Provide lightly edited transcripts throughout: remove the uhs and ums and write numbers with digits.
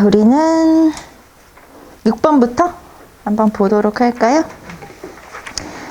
자, 우리는 6번부터 한번 보도록 할까요?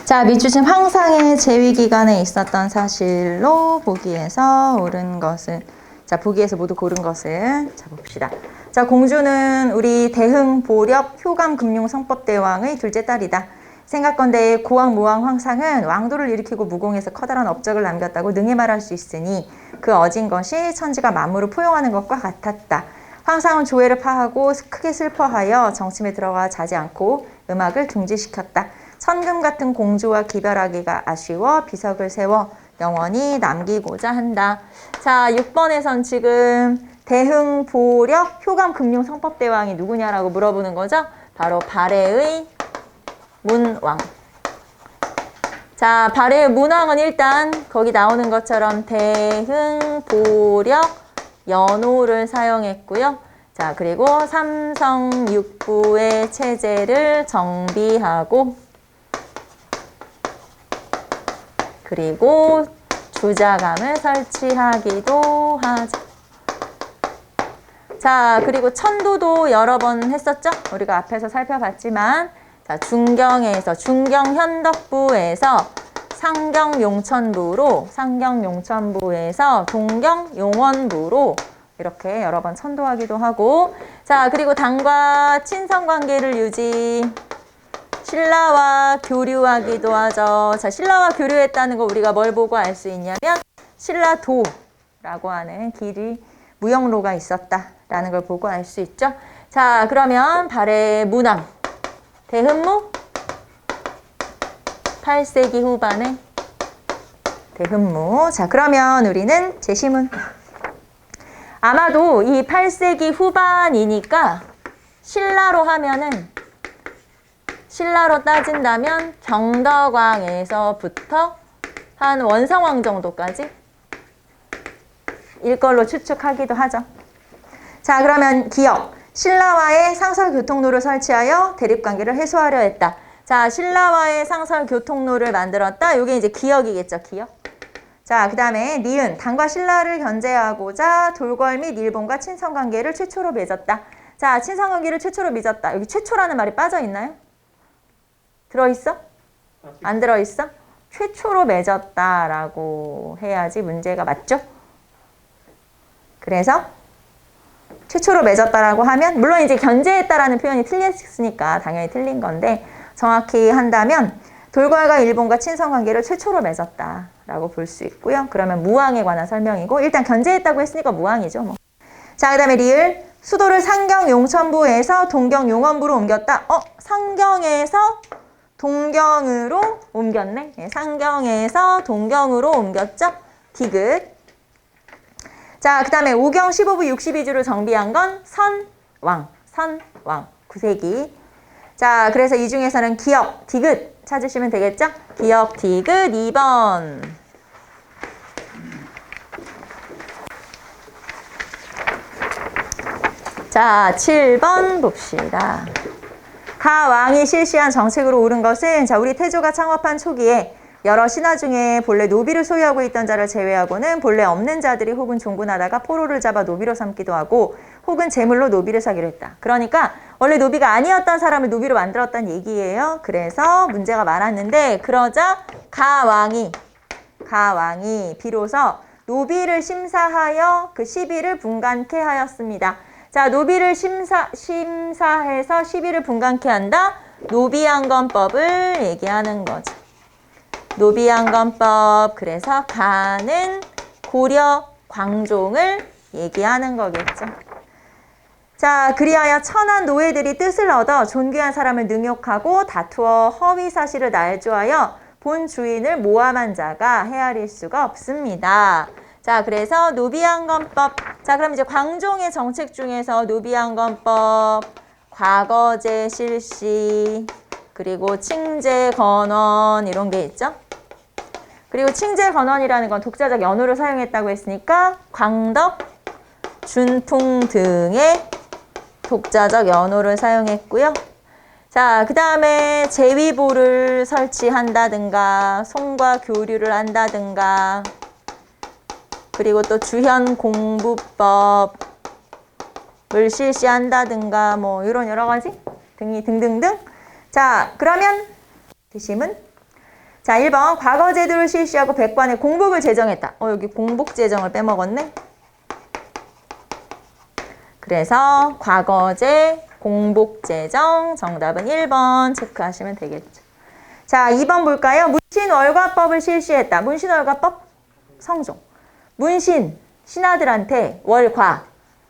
자, 밑주심 황상의 재위기간에 있었던 사실로 보기에서 옳은 것은, 자, 보기에서 모두 고른 것을 자 봅시다. 자, 공주는 우리 대흥 보력 효감 금융 성법대왕의 둘째 딸이다. 생각건대 고왕 무왕 황상은 왕도를 일으키고 무공에서 커다란 업적을 남겼다고 능히 말할 수 있으니 그 어진 것이 천지가 만물을 포용하는 것과 같았다. 황상은 조회를 파하고 크게 슬퍼하여 정침에 들어가 자지 않고 음악을 중지시켰다. 천금 같은 공주와 기별하기가 아쉬워 비석을 세워 영원히 남기고자 한다. 자, 6번에선 지금 대흥 보력 효감 금융 성법대왕이 누구냐라고 물어보는 거죠. 바로 발해의 문왕. 자, 발해의 문왕은 일단 거기 나오는 것처럼 대흥 보력 연호를 사용했고요. 자, 그리고 삼성육부의 체제를 정비하고 그리고 주자감을 설치하기도 하죠. 자, 그리고 천도도 여러 번 했었죠? 우리가 앞에서 살펴봤지만, 자, 중경에서, 중경현덕부에서 상경용천부에서 동경용원부로 이렇게 여러 번 천도하기도 하고, 자, 그리고 당과 친선관계를 유지, 신라와 교류하기도 하죠. 자, 신라와 교류했다는 거 우리가 뭘 보고 알 수 있냐면 신라도라고 하는 길이 무역로가 있었다라는 걸 보고 알 수 있죠. 자, 그러면 발해 문왕 대흠무 8세기 후반에 대흠무. 자, 그러면 우리는 제시문. 아마도 이 8세기 후반이니까 신라로 하면은 신라로 따진다면 경덕왕에서부터 한 원성왕 정도까지 일 걸로 추측하기도 하죠. 자, 그러면 기역. 신라와의 상설교통로를 설치하여 대립관계를 해소하려 했다. 자, 신라와의 상설교통로를 만들었다. 이게 이제 기역이겠죠, 기역. 자, 그 다음에 니은. 당과 신라를 견제하고자 돌궐 및 일본과 친선관계를 최초로 맺었다. 자, 친선관계를 최초로 맺었다. 여기 최초라는 말이 빠져있나요? 들어있어? 안 들어있어? 최초로 맺었다라고 해야지 문제가 맞죠? 그래서 최초로 맺었다라고 하면 물론 이제 견제했다라는 표현이 틀렸으니까 당연히 틀린 건데 정확히 한다면 돌궐과 일본과 친선관계를 최초로 맺었다라고 볼 수 있고요. 그러면 무왕에 관한 설명이고 일단 견제했다고 했으니까 무왕이죠. 뭐. 자, 그 다음에 리을. 수도를 상경용천부에서 동경용원부로 옮겼다. 상경에서 동경으로 옮겼네. 네, 상경에서 동경으로 옮겼죠. 디귿. 자, 그 다음에 오경 15부 62주를 정비한 건 선왕. 9세기. 자, 그래서 이 중에서는 기역, 디귿 찾으시면 되겠죠? 기역, 디귿 2번. 자, 7번 봅시다. 가 왕이 실시한 정책으로 옳은 것은 자, 우리 태조가 창업한 초기에 여러 신하 중에 본래 노비를 소유하고 있던 자를 제외하고는 본래 없는 자들이 혹은 종군하다가 포로를 잡아 노비로 삼기도 하고 혹은 제물로 노비를 사기로 했다. 그러니까 원래 노비가 아니었던 사람을 노비로 만들었다는 얘기예요. 그래서 문제가 많았는데 그러자 가 왕이 비로소 노비를 심사하여 그 시비를 분간케 하였습니다. 자, 노비를 심사해서 시비를 분간케 한다. 노비양건법을 얘기하는 거죠. 노비양건법. 그래서 가는 고려 광종을 얘기하는 거겠죠. 자, 그리하여 천한 노예들이 뜻을 얻어 존귀한 사람을 능욕하고 다투어 허위 사실을 날조하여 본 주인을 모함한 자가 헤아릴 수가 없습니다. 자, 그래서 노비양건법. 자, 그럼 이제 광종의 정책 중에서 노비양건법, 과거제 실시, 그리고 칭제건원 이런 게 있죠. 그리고 칭제건원이라는 건 독자적 연호를 사용했다고 했으니까 광덕, 준풍 등의 독자적 연호를 사용했고요. 자, 그 다음에 제위보를 설치한다든가 송과 교류를 한다든가 그리고 또 주현 공부법 을 실시한다든가 뭐 이런 여러 가지 등이 등등등. 자, 그러면 대심은 자, 1번 과거 제도를 실시하고 백관의 공복을 제정했다. 여기 공복 제정을 빼먹었네. 그래서 과거제 공복 제정 정답은 1번 체크하시면 되겠죠. 자, 2번 볼까요? 문신월과법을 실시했다. 문신월과법 성종. 문신 신하들한테 월과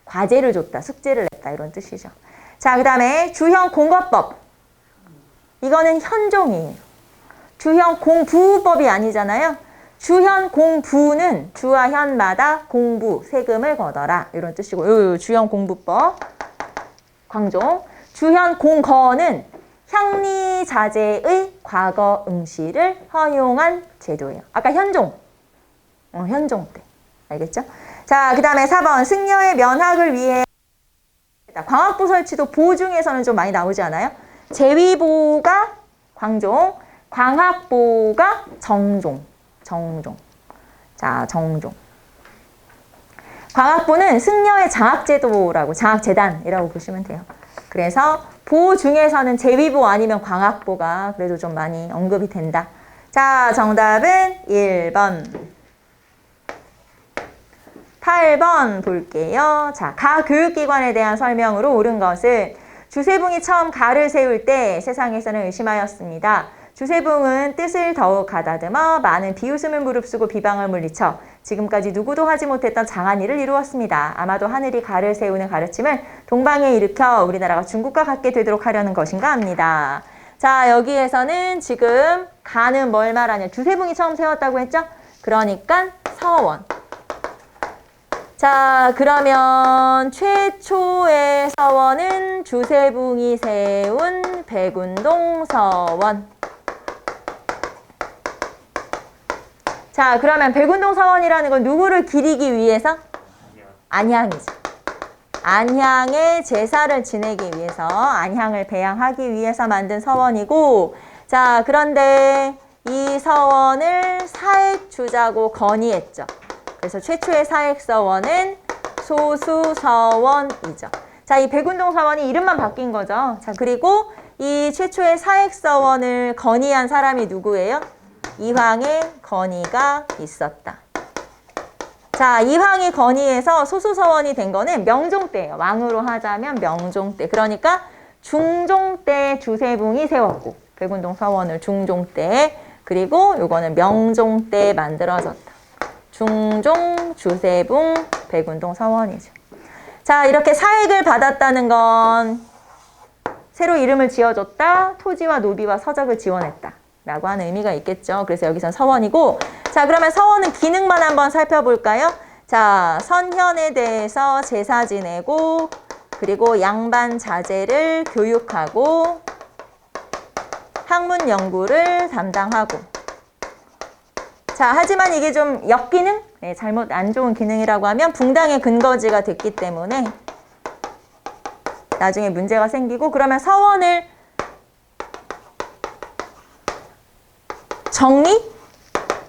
과제를 줬다. 숙제를 냈다. 이런 뜻이죠. 자, 그 다음에 주형 공과법. 이거는 현종이에요. 주형 공부법이 아니잖아요. 주현 공부는 주와 현마다 공부, 세금을 걷어라. 이런 뜻이고, 주형 공부법. 광종. 주현 공거는 향리자제의 과거 응시를 허용한 제도예요. 아까 현종. 현종 때. 알겠죠? 자, 그 다음에 4번. 승려의 면학을 위해 광학부 설치도 보 중에서는 좀 많이 나오지 않아요? 제위보가 광종, 광학보가 정종. 자, 정종. 광학부는 승려의 장학제도라고, 장학재단이라고 보시면 돼요. 그래서 보 중에서는 제위보 아니면 광학보가 그래도 좀 많이 언급이 된다. 자, 정답은 1번. 8번 볼게요. 자, 가 교육기관에 대한 설명으로 옳은 것은 주세붕이 처음 가를 세울 때 세상에서는 의심하였습니다. 주세붕은 뜻을 더욱 가다듬어 많은 비웃음을 무릅쓰고 비방을 물리쳐 지금까지 누구도 하지 못했던 장한 일을 이루었습니다. 아마도 하늘이 가를 세우는 가르침을 동방에 일으켜 우리나라가 중국과 같게 되도록 하려는 것인가 합니다. 자, 여기에서는 지금 가는 뭘 말하냐. 주세붕이 처음 세웠다고 했죠? 그러니까 서원. 자, 그러면 최초의 서원은 주세붕이 세운 백운동 서원. 자, 그러면 백운동 서원이라는 건 누구를 기리기 위해서? 안향이죠. 안향의 제사를 지내기 위해서, 안향을 배양하기 위해서 만든 서원이고, 자, 그런데 이 서원을 사액주자고 건의했죠. 그래서 최초의 사액서원은 소수서원이죠. 자, 이 백운동 서원이 이름만 바뀐 거죠. 자, 그리고 이 최초의 사액서원을 건의한 사람이 누구예요? 이황의 건의가 있었다. 자, 이황이 건의해서 소수서원이 된 거는 명종 때예요. 왕으로 하자면 명종 때. 그러니까 중종 때 주세붕이 세웠고, 백운동 서원을 중종 때, 그리고 요거는 명종 때 만들어졌다. 중종, 주세붕, 백운동 서원이죠. 자, 이렇게 사액을 받았다는 건 새로 이름을 지어줬다, 토지와 노비와 서적을 지원했다 라고 하는 의미가 있겠죠. 그래서 여기선 서원이고, 자, 그러면 서원은 기능만 한번 살펴볼까요? 자, 선현에 대해서 제사 지내고, 그리고 양반 자제를 교육하고, 학문 연구를 담당하고. 자, 하지만 이게 좀 역기능? 네, 잘못 안 좋은 기능이라고 하면 붕당의 근거지가 됐기 때문에 나중에 문제가 생기고, 그러면 서원을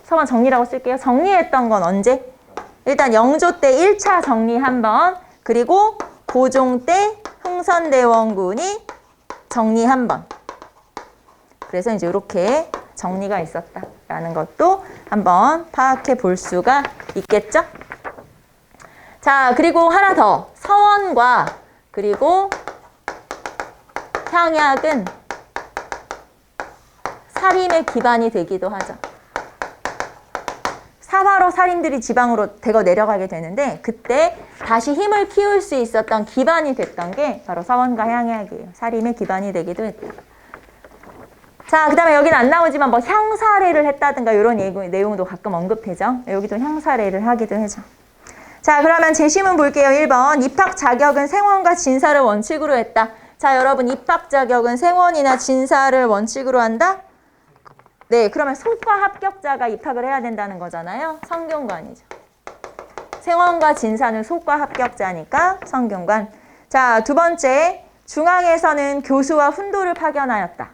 서원 정리라고 쓸게요. 정리했던 건 언제? 일단 영조 때 1차 정리 한 번, 그리고 고종 때 흥선대원군이 정리 한 번. 그래서 이제 이렇게 정리가 있었다라는 것도 한번 파악해 볼 수가 있겠죠? 자, 그리고 하나 더. 서원과 그리고 향약은 살인의 기반이 되기도 하죠. 사화로 살인들이 지방으로 대거 내려가게 되는데, 그때 다시 힘을 키울 수 있었던 기반이 됐던 게 바로 서원과 향약이에요. 살인의 기반이 되기도 했다. 자, 그 다음에 여기는 안 나오지만 뭐 향사례를 했다든가 이런 내용도 가끔 언급되죠. 여기도 향사례를 하기도 하죠. 자, 그러면 제시문 볼게요. 1번. 입학 자격은 생원과 진사를 원칙으로 했다. 자, 여러분, 입학 자격은 생원이나 진사를 원칙으로 한다? 네, 그러면 소과 합격자가 입학을 해야 된다는 거잖아요. 성균관이죠. 생원과 진사는 소과 합격자니까 성균관. 자, 두 번째. 중앙에서는 교수와 훈도를 파견하였다.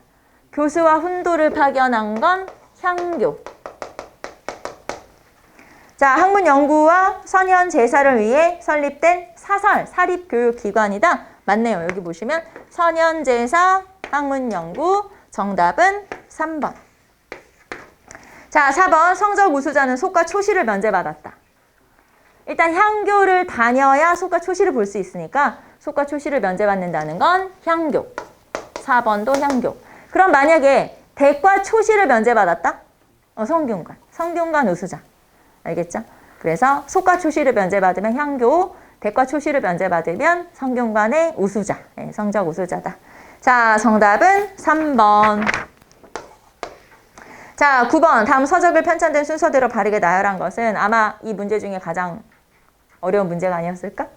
교수와 훈도를 파견한 건 향교. 자, 학문 연구와 선현 제사를 위해 설립된 사설, 사립교육기관이다. 맞네요. 여기 보시면 선현 제사, 학문 연구, 정답은 3번. 자, 4번 성적 우수자는 속과 초시를 면제받았다. 일단 향교를 다녀야 속과 초시를 볼 수 있으니까 속과 초시를 면제받는다는 건 향교. 4번도 향교. 그럼 만약에 대과 초시를 면제받았다? 성균관. 성균관 우수자. 알겠죠? 그래서 속과 초시를 면제받으면 향교, 대과 초시를 면제받으면 성균관의 우수자. 네, 성적 우수자다. 자, 정답은 3번. 자, 9번. 다음 서적을 편찬된 순서대로 바르게 나열한 것은 아마 이 문제 중에 가장 어려운 문제가 아니었을까?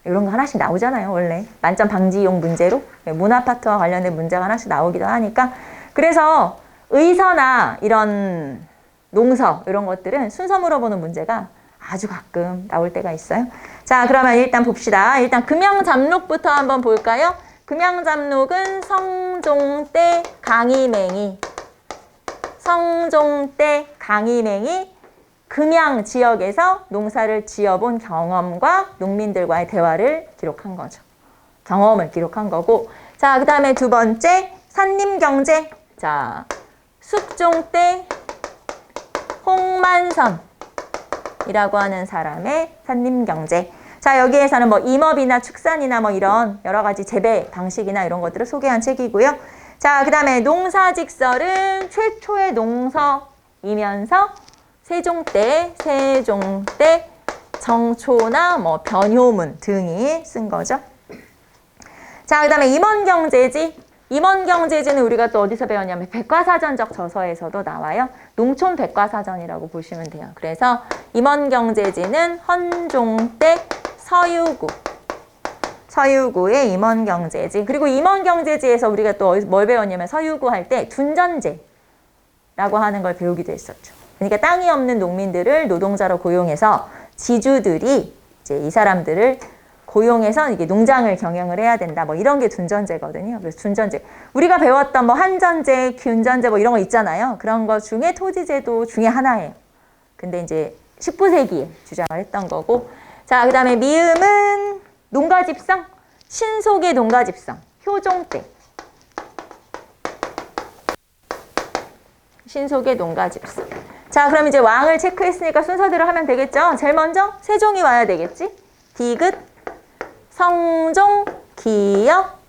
이런 거 하나씩 나오잖아요, 원래. 만점 방지용 문제로. 문화 파트와 관련된 문제가 하나씩 나오기도 하니까. 그래서 의서나 이런 농서, 이런 것들은 순서 물어보는 문제가 아주 가끔 나올 때가 있어요. 자, 그러면 일단 봅시다. 일단 금양잡록부터 한번 볼까요? 금양잡록은 성종 때 강희맹이, 성종 때 강희맹이 금양 지역에서 농사를 지어본 경험과 농민들과의 대화를 기록한 거죠. 경험을 기록한 거고. 자, 그 다음에 두 번째, 산림경제. 자, 숙종 때 홍만선이라고 하는 사람의 산림경제. 자, 여기에서는 뭐 임업이나 축산이나 뭐 이런 여러 가지 재배 방식이나 이런 것들을 소개한 책이고요. 자, 그 다음에 농사직설은 최초의 농서이면서 세종 때 정초나 뭐 변효문 등이 쓴 거죠. 자, 그 다음에 임원경제지. 임원경제지는 우리가 또 어디서 배웠냐면 백과사전적 저서에서도 나와요. 농촌 백과사전이라고 보시면 돼요. 그래서 임원경제지는 헌종 때 서유구의 임원경제지. 그리고 임원경제지에서 우리가 또 뭘 배웠냐면 서유구 할 때 둔전제라고 하는 걸 배우기도 했었죠. 그러니까 땅이 없는 농민들을 노동자로 고용해서 지주들이 이제 이 사람들을 고용해서 이게 농장을 경영을 해야 된다. 뭐 이런 게 둔전제거든요. 그래서 둔전제. 우리가 배웠던 뭐 한전제, 균전제 뭐 이런 거 있잖아요. 그런 거 중에 토지제도 중에 하나예요. 근데 이제 19세기에 주장을 했던 거고. 자, 그 다음에 미음은 농가집성, 신속의 농가집성, 효종 때. 신속의 농가집성. 자, 그럼 이제 왕을 체크했으니까 순서대로 하면 되겠죠? 제일 먼저 세종이 와야 되겠지? 디귿, 성종, 기역,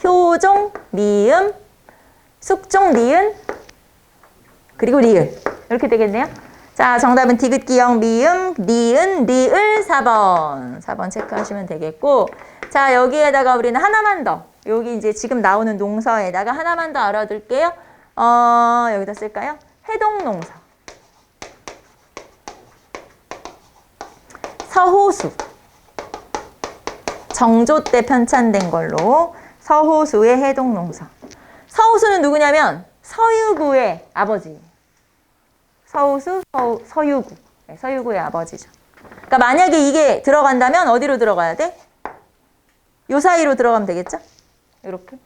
효종, 미음, 숙종, 니은, 그리고 리을. 이렇게 되겠네요. 자, 정답은 디귿, 기역, 미음, 니은, 리을 4번. 4번 체크하시면 되겠고. 자, 여기에다가 우리는 하나만 더. 여기 이제 지금 나오는 농서에다가 하나만 더 알아둘게요. 여기다 쓸까요? 해동농서. 서호수. 정조 때 편찬된 걸로 서호수의 해동농서. 서호수는 누구냐면 서유구의 아버지. 서호수, 서유구. 네, 서유구의 아버지죠. 그러니까 만약에 이게 들어간다면 어디로 들어가야 돼? 요 사이로 들어가면 되겠죠? 이렇게.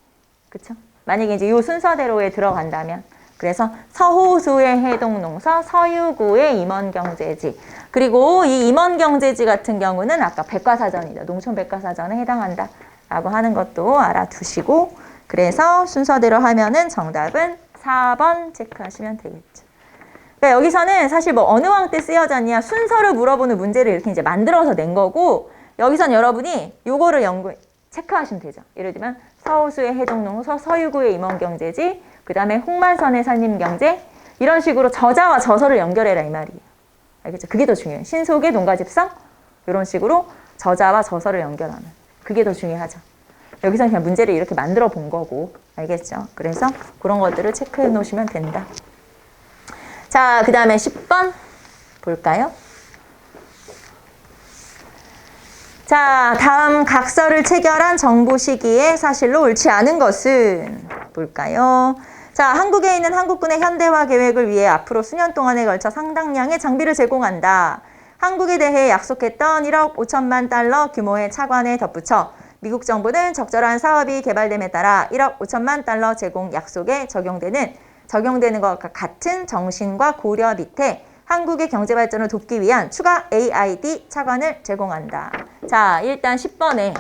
그쵸? 만약에 이제 요 순서대로에 들어간다면. 그래서 서호수의 해동농서, 서유구의 임원경제지. 그리고 이 임원경제지 같은 경우는 아까 백과사전이다. 농촌 백과사전에 해당한다. 라고 하는 것도 알아두시고. 그래서 순서대로 하면은 정답은 4번 체크하시면 되겠죠. 그러니까 여기서는 사실 뭐 어느 왕 때 쓰여졌냐 순서를 물어보는 문제를 이렇게 이제 만들어서 낸 거고, 여기선 여러분이 요거를 체크하시면 되죠. 예를 들면 서호수의 해동농서, 서유구의 임원경제지, 그 다음에 홍만선의 산림경제, 이런 식으로 저자와 저서를 연결해라 이 말이에요. 알겠죠? 그게 더 중요해요. 신속의 농가집성, 이런 식으로 저자와 저서를 연결하는. 그게 더 중요하죠. 여기서는 그냥 문제를 이렇게 만들어 본 거고. 알겠죠? 그래서 그런 것들을 체크해 놓으시면 된다. 자, 그 다음에 10번 볼까요? 자, 다음 각서를 체결한 정부 시기에 사실로 옳지 않은 것은 볼까요? 자, 한국에 있는 한국군의 현대화 계획을 위해 앞으로 수년 동안에 걸쳐 상당량의 장비를 제공한다. 한국에 대해 약속했던 1억 5천만 달러 규모의 차관에 덧붙여 미국 정부는 적절한 사업이 개발됨에 따라 1억 5천만 달러 제공 약속에 적용되는 것과 같은 정신과 고려 밑에 한국의 경제 발전을 돕기 위한 추가 AID 차관을 제공한다. 자, 일단 10번에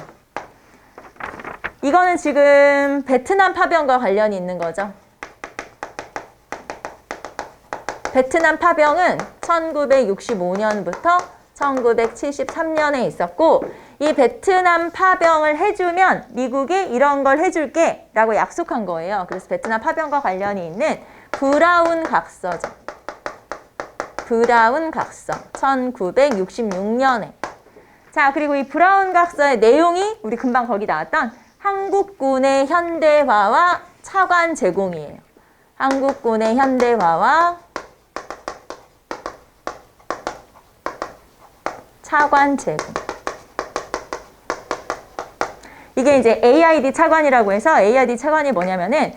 이거는 지금 베트남 파병과 관련이 있는 거죠. 베트남 파병은 1965년부터 1973년에 있었고 이 베트남 파병을 해주면 미국이 이런 걸 해줄게 라고 약속한 거예요. 그래서 베트남 파병과 관련이 있는 브라운 각서죠. 브라운 각서 1966년에. 자, 그리고 이 브라운 각서의 내용이 우리 금방 거기 나왔던 한국군의 현대화와 차관 제공이에요. 한국군의 현대화와 차관 제공. 이게 이제 AID 차관이라고 해서 AID 차관이 뭐냐면은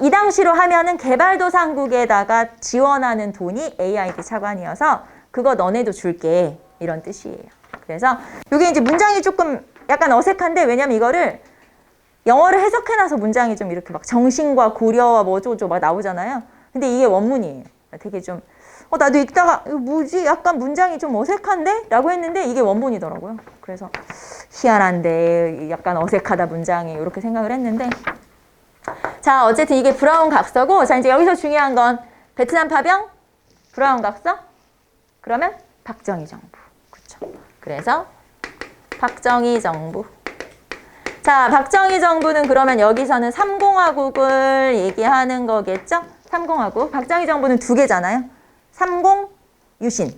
이 당시로 하면은 개발도상국에다가 지원하는 돈이 AID 차관이어서 그거 너네도 줄게 이런 뜻이에요. 그래서 이게 이제 문장이 조금 약간 어색한데 왜냐면 이거를 영어를 해석해놔서 문장이 좀 이렇게 막 정신과 고려와 뭐 어쩌고저쩌고 막 나오잖아요. 근데 이게 원문이에요. 되게 좀 나도 읽다가 이거 뭐지? 약간 문장이 좀 어색한데? 라고 했는데 이게 원문이더라고요. 그래서 희한한데 약간 어색하다 문장이 이렇게 생각을 했는데 자, 어쨌든 이게 브라운 각서고 자, 이제 여기서 중요한 건 베트남 파병, 브라운 각서, 그러면 박정희 정부. 그렇죠. 그래서 박정희 정부. 자, 박정희 정부는 그러면 여기서는 3공화국을 얘기하는 거겠죠? 3공화국. 박정희 정부는 두 개잖아요. 3공, 유신.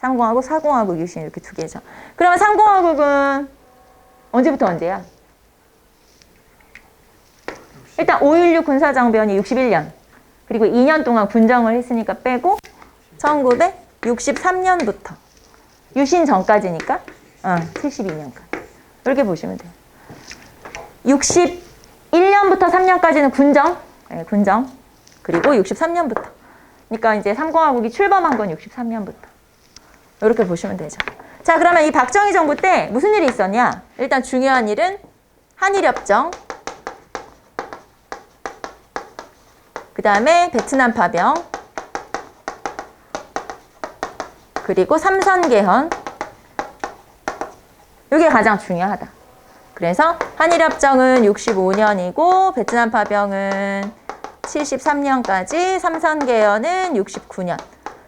3공화국, 4공화국, 유신 이렇게 두 개죠. 그러면 3공화국은 언제부터 언제야? 일단 5.16 군사정변이 61년. 그리고 2년 동안 군정을 했으니까 빼고 1963년부터. 유신 전까지니까 72년까지. 이렇게 보시면 돼요. 61년부터 3년까지는 군정. 네, 군정. 그리고 63년부터. 그러니까 이제 3공화국이 출범한 건 63년부터. 이렇게 보시면 되죠. 자, 그러면 이 박정희 정부 때 무슨 일이 있었냐? 일단 중요한 일은 한일협정, 그 다음에 베트남 파병, 그리고 삼선개헌. 이게 가장 중요하다. 그래서 한일협정은 65년이고 베트남 파병은 73년까지, 삼선개헌은 69년.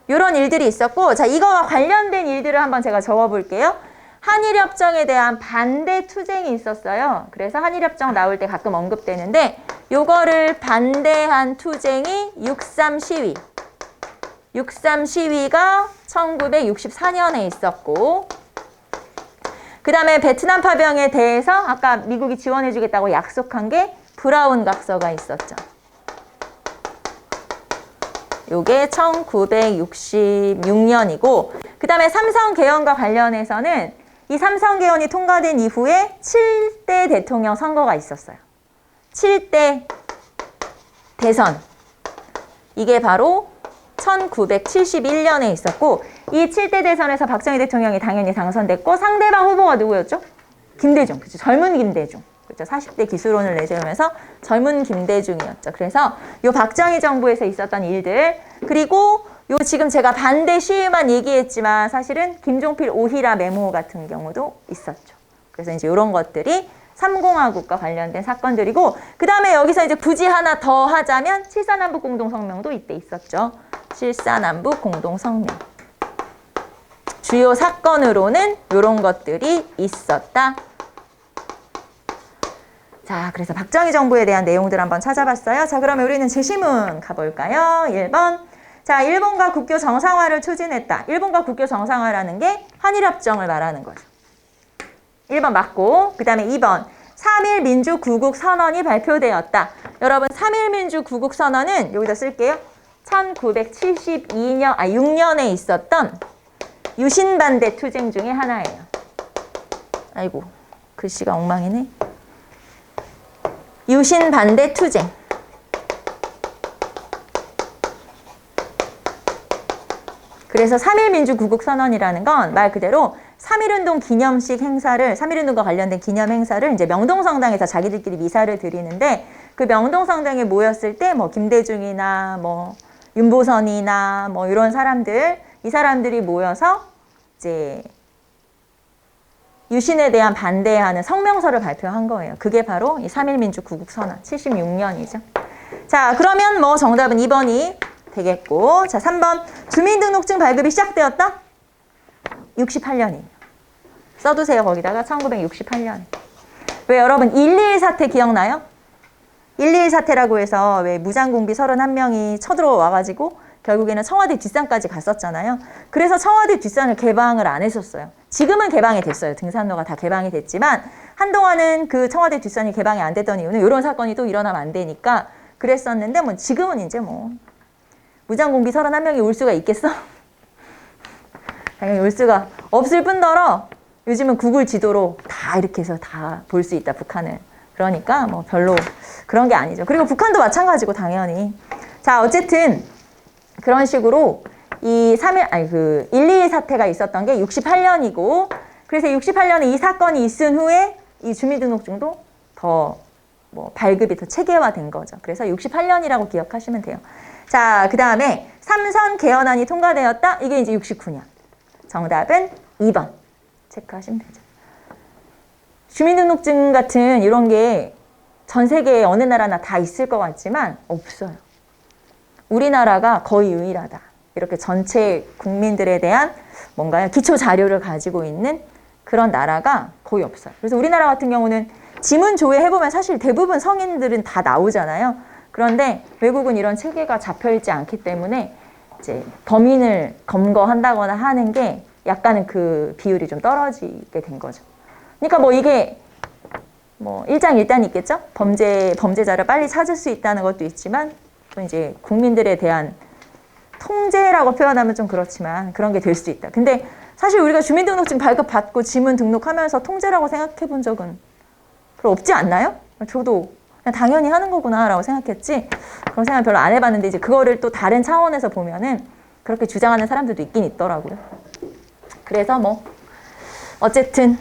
이런 일들이 있었고 자, 이거와 관련된 일들을 한번 제가 적어볼게요. 한일협정에 대한 반대 투쟁이 있었어요. 그래서 한일협정 나올 때 가끔 언급되는데 요거를 반대한 투쟁이 6.3 시위. 6.3 시위가 1964년에 있었고 그 다음에 베트남 파병에 대해서 아까 미국이 지원해주겠다고 약속한 게 브라운 각서가 있었죠. 요게 1966년이고 그 다음에 삼성개헌과 관련해서는 이 삼성개헌이 통과된 이후에 7대 대통령 선거가 있었어요. 7대 대선. 이게 바로 1971년에 있었고 이 7대 대선에서 박정희 대통령이 당연히 당선됐고 상대방 후보가 누구였죠? 김대중. 그렇죠. 젊은 김대중. 그렇죠. 40대 기술론을 내세우면서 젊은 김대중이었죠. 그래서 요 박정희 정부에서 있었던 일들 그리고 요 지금 제가 반대 시위만 얘기했지만 사실은 김종필 오히라 메모 같은 경우도 있었죠. 그래서 이제 이런 것들이 3공화국과 관련된 사건들이고 그 다음에 여기서 이제 굳이 하나 더 하자면 7.4남북 공동성명도 이때 있었죠. 7.4남북 공동성명. 주요 사건으로는 이런 것들이 있었다. 자, 그래서 박정희 정부에 대한 내용들 한번 찾아봤어요. 자, 그러면 우리는 제시문 가볼까요? 1번. 자, 일본과 국교 정상화를 추진했다. 일본과 국교 정상화라는 게 한일협정을 말하는 거죠. 1번 맞고, 그 다음에 2번. 3.1 민주구국 선언이 발표되었다. 여러분, 3.1 민주구국 선언은 여기다 쓸게요. 6년에 있었던 유신반대 투쟁 중에 하나예요. 아이고, 글씨가 엉망이네. 유신반대 투쟁. 그래서 3.1 민주구국선언이라는 건 말 그대로 3.1운동 기념식 행사를, 3.1운동과 관련된 기념 행사를 이제 명동성당에서 자기들끼리 미사를 드리는데 그 명동성당에 모였을 때 뭐 김대중이나 뭐 윤보선이나 뭐 이런 사람들, 이 사람들이 모여서 이제 유신에 대한 반대하는 성명서를 발표한 거예요. 그게 바로 이 3.1민주 구국선언 76년이죠. 자, 그러면 뭐 정답은 2번이 되겠고, 자, 3번 주민등록증 발급이 시작되었다? 68년이에요. 써두세요. 거기다가 1968년. 왜 여러분 1.21 사태 기억나요? 1.21 사태라고 해서 왜 무장공비 31명이 쳐들어와가지고 결국에는 청와대 뒷산까지 갔었잖아요. 그래서 청와대 뒷산을 개방을 안 했었어요. 지금은 개방이 됐어요. 등산로가 다 개방이 됐지만 한동안은 그 청와대 뒷산이 개방이 안 됐던 이유는 이런 사건이 또 일어나면 안 되니까 그랬었는데 뭐 지금은 이제 뭐 무장공비 31명이 올 수가 있겠어? 당연히 올 수가 없을 뿐더러 요즘은 구글 지도로 다 이렇게 해서 다 볼 수 있다, 북한을. 그러니까 뭐 별로 그런 게 아니죠. 그리고 북한도 마찬가지고 당연히. 자, 어쨌든 그런 식으로 이 1.21 사태가 있었던 게 68년이고, 그래서 68년에 이 사건이 있은 후에 이 주민등록증도 더 뭐 발급이 더 체계화된 거죠. 그래서 68년이라고 기억하시면 돼요. 자, 그 다음에 삼선 개헌안이 통과되었다. 이게 이제 69년. 정답은 2번. 체크하시면 되죠. 주민등록증 같은 이런 게 전 세계 어느 나라나 다 있을 것 같지만 없어요. 우리나라가 거의 유일하다. 이렇게 전체 국민들에 대한 뭔가요? 기초 자료를 가지고 있는 그런 나라가 거의 없어요. 그래서 우리나라 같은 경우는 지문 조회해보면 사실 대부분 성인들은 다 나오잖아요. 그런데 외국은 이런 체계가 잡혀있지 않기 때문에 이제 범인을 검거한다거나 하는 게 약간은 그 비율이 좀 떨어지게 된 거죠. 그러니까 뭐 이게 뭐 일장일단이 있겠죠? 범죄자를 빨리 찾을 수 있다는 것도 있지만 또 이제 국민들에 대한 통제라고 표현하면 좀 그렇지만 그런 게 될 수 있다. 근데 사실 우리가 주민등록증 발급받고 지문 등록하면서 통제라고 생각해 본 적은 별로 없지 않나요? 저도 그냥 당연히 하는 거구나 라고 생각했지 그런 생각 별로 안 해봤는데 이제 그거를 또 다른 차원에서 보면은 그렇게 주장하는 사람들도 있긴 있더라고요. 그래서 뭐 어쨌든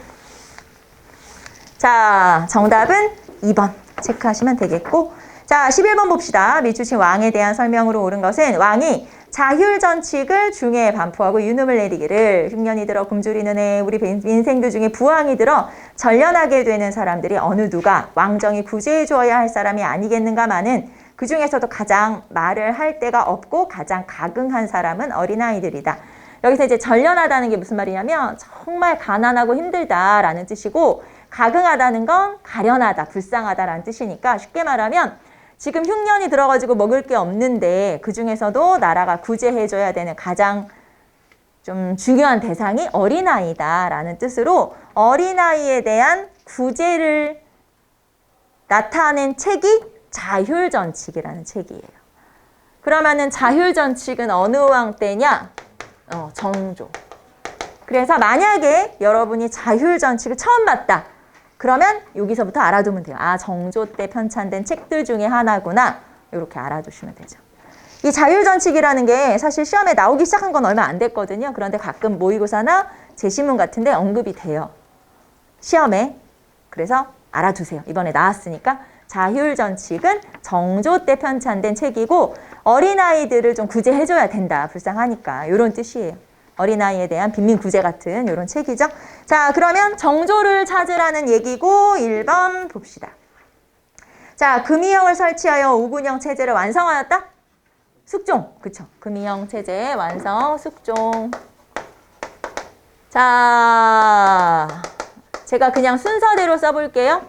자, 정답은 2번 체크하시면 되겠고, 자, 11번 봅시다. 밑주신 왕에 대한 설명으로 옳은 것은 왕이 자율전칙을 중에 반포하고 유능을 내리기를 흉년이 들어 굶주리는 해 우리 인생들 중에 부왕이 들어 전련하게 되는 사람들이 어느 누가 왕정이 구제해 주어야 할 사람이 아니겠는가마는 그 중에서도 가장 말을 할 데가 없고 가장 가긍한 사람은 어린아이들이다. 여기서 이제 전련하다는 게 무슨 말이냐면 정말 가난하고 힘들다라는 뜻이고 가긍하다는 건 가련하다, 불쌍하다라는 뜻이니까 쉽게 말하면 지금 흉년이 들어가지고 먹을 게 없는데 그 중에서도 나라가 구제해줘야 되는 가장 좀 중요한 대상이 어린아이다라는 뜻으로 어린아이에 대한 구제를 나타낸 책이 자율전칙이라는 책이에요. 그러면은 자율전칙은 어느 왕 때냐? 정조. 그래서 만약에 여러분이 자율전칙을 처음 봤다. 그러면 여기서부터 알아두면 돼요. 아, 정조 때 편찬된 책들 중에 하나구나. 이렇게 알아두시면 되죠. 이 자율전칙이라는 게 사실 시험에 나오기 시작한 건 얼마 안 됐거든요. 그런데 가끔 모의고사나 제시문 같은 데 언급이 돼요. 시험에. 그래서 알아두세요. 이번에 나왔으니까. 자율전칙은 정조 때 편찬된 책이고 어린아이들을 좀 구제해줘야 된다. 불쌍하니까. 이런 뜻이에요. 어린아이에 대한 빈민구제 같은 이런 책이죠. 자, 그러면 정조를 찾으라는 얘기고 1번 봅시다. 자, 금이형을 설치하여 오군형 체제를 완성하였다? 숙종. 그쵸. 금이형 체제 완성, 숙종. 자, 제가 그냥 순서대로 써볼게요.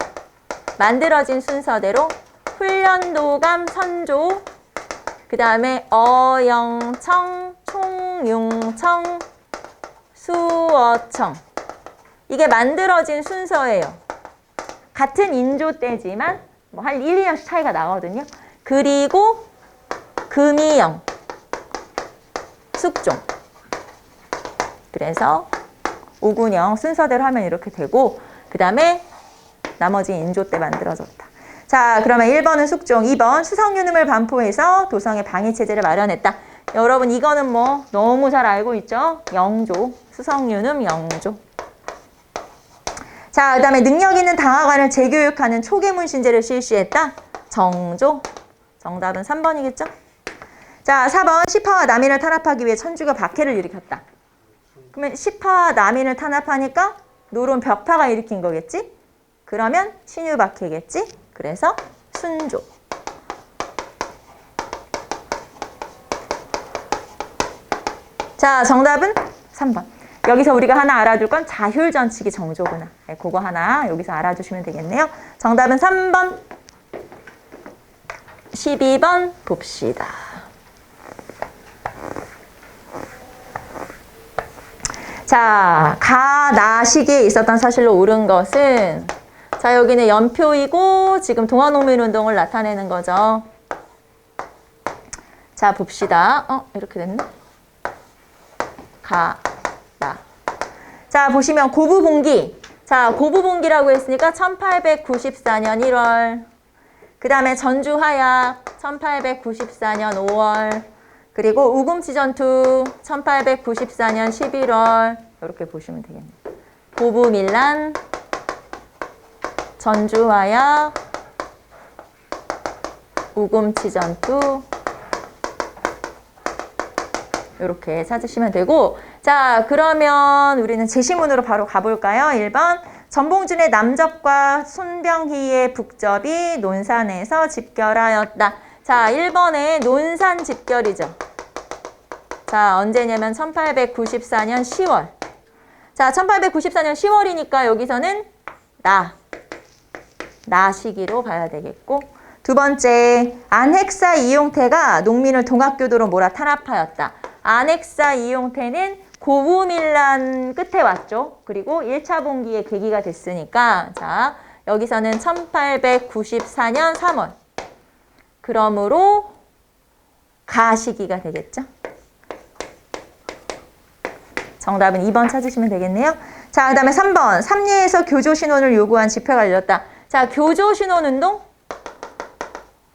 만들어진 순서대로 훈련도감 선조, 그 다음에 어영청, 총융청, 수어청. 이게 만들어진 순서예요. 같은 인조 때지만 뭐 한 1, 2년씩 차이가 나거든요. 그리고 금이영, 숙종. 그래서 오군형 순서대로 하면 이렇게 되고 그 다음에 나머지 인조 때 만들어졌다. 자, 그러면 1번은 숙종, 2번 수성유능을 반포해서 도성의 방위체제를 마련했다. 여러분 이거는 뭐 너무 잘 알고 있죠? 영조, 수성유능 영조. 자, 그 다음에 능력 있는 당하관을 재교육하는 초계문신제를 실시했다. 정조. 정답은 3번이겠죠? 자, 4번 시파와 남인을 탄압하기 위해 천주가 박해를 일으켰다. 그러면 시파와 남인을 탄압하니까 노론 벽파가 일으킨 거겠지? 그러면 신유박해겠지? 그래서 순조. 자, 정답은 3번. 여기서 우리가 하나 알아둘 건 자율전치기 정조구나. 네, 그거 하나 여기서 알아두시면 되겠네요. 정답은 3번. 12번 봅시다. 자, 가 시기에 있었던 사실로 옳은 것은 자, 여기는 연표이고 지금 동아농민운동을 나타내는 거죠. 자, 봅시다. 이렇게 됐네. 나. 자, 보시면 고부봉기. 자, 고부봉기라고 했으니까 1894년 1월. 그 다음에 전주화약 1894년 5월. 그리고 우금치 전투 1894년 11월. 이렇게 보시면 되겠네요. 고부밀란, 전주화약, 우금치 전투. 이렇게 찾으시면 되고, 자, 그러면 우리는 제시문으로 바로 가볼까요? 1번 전봉준의 남접과 손병희의 북접이 논산에서 집결하였다. 자, 1번에 논산 집결이죠. 자, 언제냐면 1894년 10월. 자, 1894년 10월이니까 여기서는 나 시기로 봐야 되겠고, 두 번째, 안핵사 이용태가 농민을 동학교도로 몰아 탄압하였다. 안핵사 이용태는 고부밀란 끝에 왔죠. 그리고 1차 봉기의 계기가 됐으니까 자, 여기서는 1894년 3월. 그러므로 가 시기가 되겠죠. 정답은 2번 찾으시면 되겠네요. 자, 그 다음에 3번. 삼리에서 교조신원을 요구한 집회가 열렸다. 자, 교조신원운동?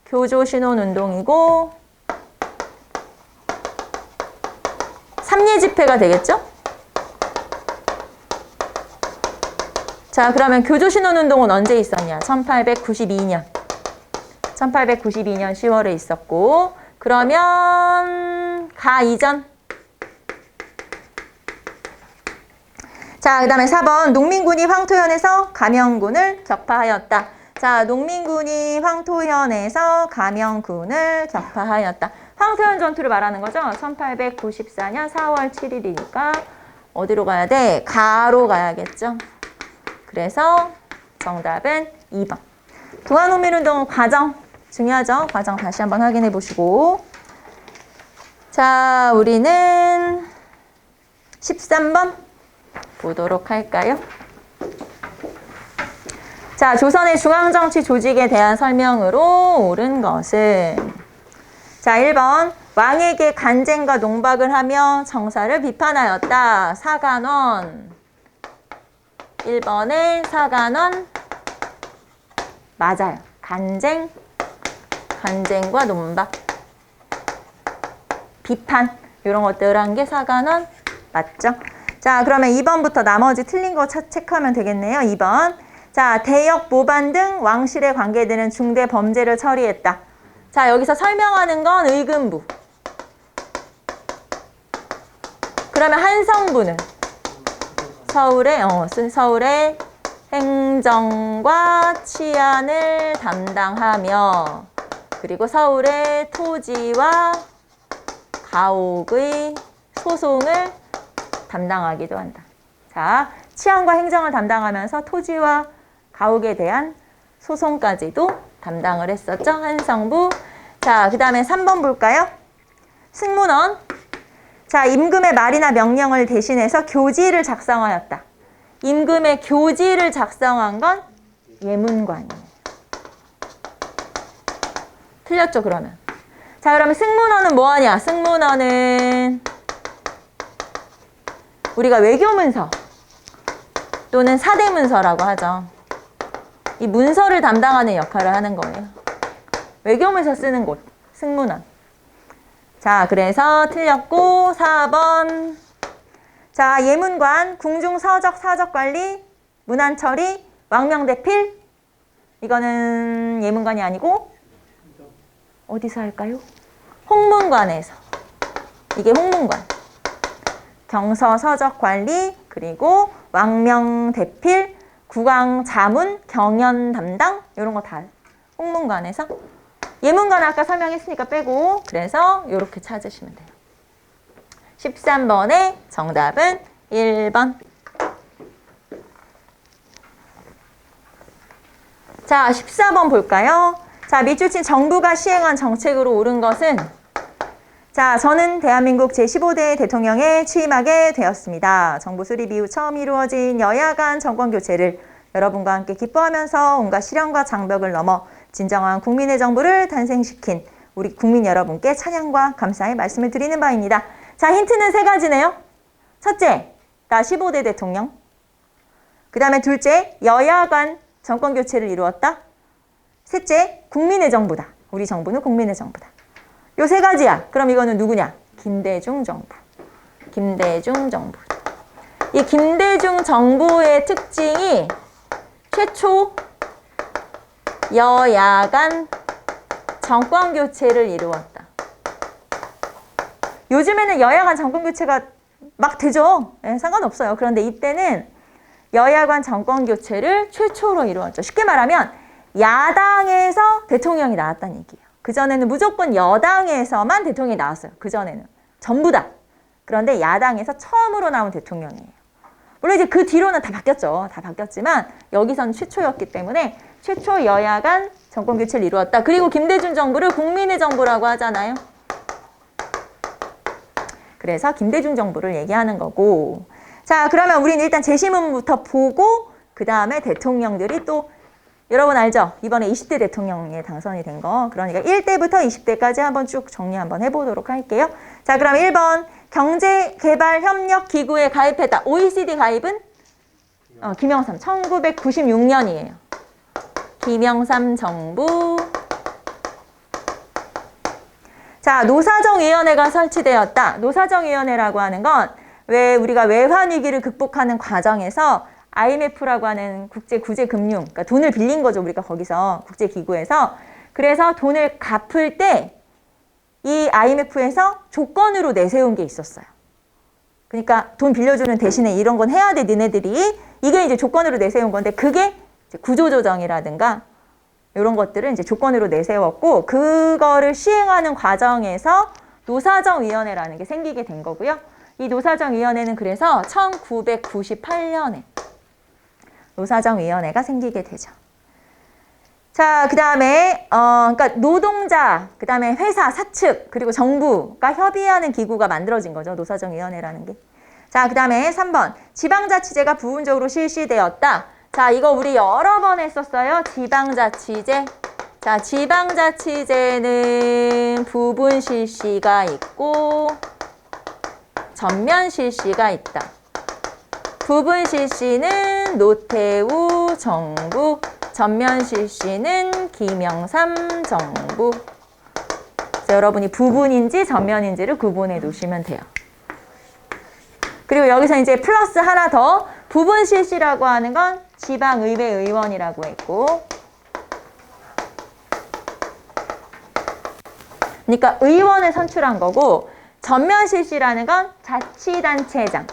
교조신원운동이고 삼리 집회가 되겠죠? 자, 그러면 교조신원운동은 언제 있었냐? 1892년. 1892년 10월에 있었고, 그러면 가 이전. 자, 그 다음에 4번. 농민군이 황토현에서 감영군을 격파하였다. 자, 농민군이 황토현에서 감영군을 격파하였다. 황토현 전투를 말하는 거죠. 1894년 4월 7일이니까 어디로 가야 돼? 가로 가야겠죠. 그래서 정답은 2번. 동아농민운동 과정 중요하죠. 과정 다시 한번 확인해 보시고. 자, 우리는 13번 보도록 할까요? 자, 조선의 중앙정치 조직에 대한 설명으로 옳은 것은 자, 1번 왕에게 간쟁과 농박을 하며 정사를 비판하였다. 사간원. 1번에 사간원 맞아요. 간쟁과 농박, 비판 이런 것들 한 게 사간원 맞죠? 자, 그러면 2번부터 나머지 틀린 거 체크하면 되겠네요. 2번. 자, 대역, 모반 등 왕실에 관계되는 중대 범죄를 처리했다. 자, 여기서 설명하는 건 의금부. 그러면 한성부는 서울의 행정과 치안을 담당하며 그리고 서울의 토지와 가옥의 소송을 담당하기도 한다. 자, 치안과 행정을 담당하면서 토지와 가옥에 대한 소송까지도 담당을 했었죠. 한성부. 자, 그 다음에 3번 볼까요? 승문원. 자, 임금의 말이나 명령을 대신해서 교지를 작성하였다. 임금의 교지를 작성한 건 예문관이에요. 틀렸죠, 그러면? 자, 그러면 승문원은 뭐하냐? 승문원은 우리가 외교문서 또는 사대문서라고 하죠. 이 문서를 담당하는 역할을 하는 거예요. 외교문서 쓰는 곳, 승문원. 자, 그래서 틀렸고 4번. 자, 예문관, 궁중 서적, 사적관리, 문안처리, 왕명대필. 이거는 예문관이 아니고 어디서 할까요? 홍문관에서. 이게 홍문관. 경서 서적 관리, 그리고 왕명 대필, 국왕 자문, 경연 담당 이런 거 다 홍문관에서. 예문관 아까 설명했으니까 빼고 그래서 이렇게 찾으시면 돼요. 13번의 정답은 1번. 자, 14번 볼까요? 자, 밑줄 친 정부가 시행한 정책으로 옳은 것은 자, 저는 대한민국 제15대 대통령에 취임하게 되었습니다. 정부 수립 이후 처음 이루어진 여야 간 정권 교체를 여러분과 함께 기뻐하면서 온갖 시련과 장벽을 넘어 진정한 국민의 정부를 탄생시킨 우리 국민 여러분께 찬양과 감사의 말씀을 드리는 바입니다. 자, 힌트는 3가지네요. 첫째, 나 15대 대통령. 그 다음에 둘째, 여야 간 정권 교체를 이루었다. 셋째, 국민의 정부다. 우리 정부는 국민의 정부다. 요 3가지야. 그럼 이거는 누구냐? 김대중 정부. 김대중 정부. 이 김대중 정부의 특징이 최초 여야 간 정권 교체를 이루었다. 요즘에는 여야 간 정권 교체가 막 되죠. 네, 상관없어요. 그런데 이때는 여야 간 정권 교체를 최초로 이루었죠. 쉽게 말하면 야당에서 대통령이 나왔다는 얘기예요. 그전에는 무조건 여당에서만 대통령이 나왔어요. 그전에는. 전부 다. 그런데 야당에서 처음으로 나온 대통령이에요. 물론 이제 그 뒤로는 다 바뀌었죠. 다 바뀌었지만 여기선 최초였기 때문에 최초 여야 간 정권 교체를 이루었다. 그리고 김대중 정부를 국민의 정부라고 하잖아요. 그래서 김대중 정부를 얘기하는 거고. 자, 그러면 우리는 일단 제시문부터 보고 그 다음에 대통령들이 또 여러분 알죠? 이번에 20대 대통령에 당선이 된 거. 그러니까 1대부터 20대까지 한번 쭉 정리 한번 해보도록 할게요. 자, 그럼 1번 경제개발협력기구에 가입했다. OECD 가입은? 김영삼 1996년이에요. 김영삼 정부. 자, 노사정위원회가 설치되었다. 노사정위원회라고 하는 건 왜 우리가 외환위기를 극복하는 과정에서 IMF라고 하는 국제구제금융, 그러니까 돈을 빌린 거죠. 우리가 거기서 국제기구에서. 그래서 돈을 갚을 때 이 IMF에서 조건으로 내세운 게 있었어요. 그러니까 돈 빌려주는 대신에 이런 건 해야 돼, 너네들이. 이게 이제 조건으로 내세운 건데 그게 이제 구조조정이라든가 이런 것들을 이제 조건으로 내세웠고 그거를 시행하는 과정에서 노사정위원회라는 게 생기게 된 거고요. 이 노사정위원회는 그래서 1998년에 노사정위원회가 생기게 되죠. 자, 그 다음에 그러니까 노동자, 그 다음에 회사, 사측, 그리고 정부가 협의하는 기구가 만들어진 거죠. 노사정위원회라는 게. 자, 그 다음에 3번 지방자치제가 부분적으로 실시되었다. 자, 이거 우리 여러 번 했었어요. 지방자치제. 자, 지방자치제는 부분 실시가 있고 전면 실시가 있다. 부분 실시는 노태우 정부, 전면 실시는 김영삼 정부. 자, 여러분이 부분인지 전면인지를 구분해 놓으시면 돼요. 그리고 여기서 이제 플러스 하나 더 부분 실시라고 하는 건 지방의회 의원이라고 했고, 그러니까 의원을 선출한 거고, 전면 실시라는 건 자치단체장,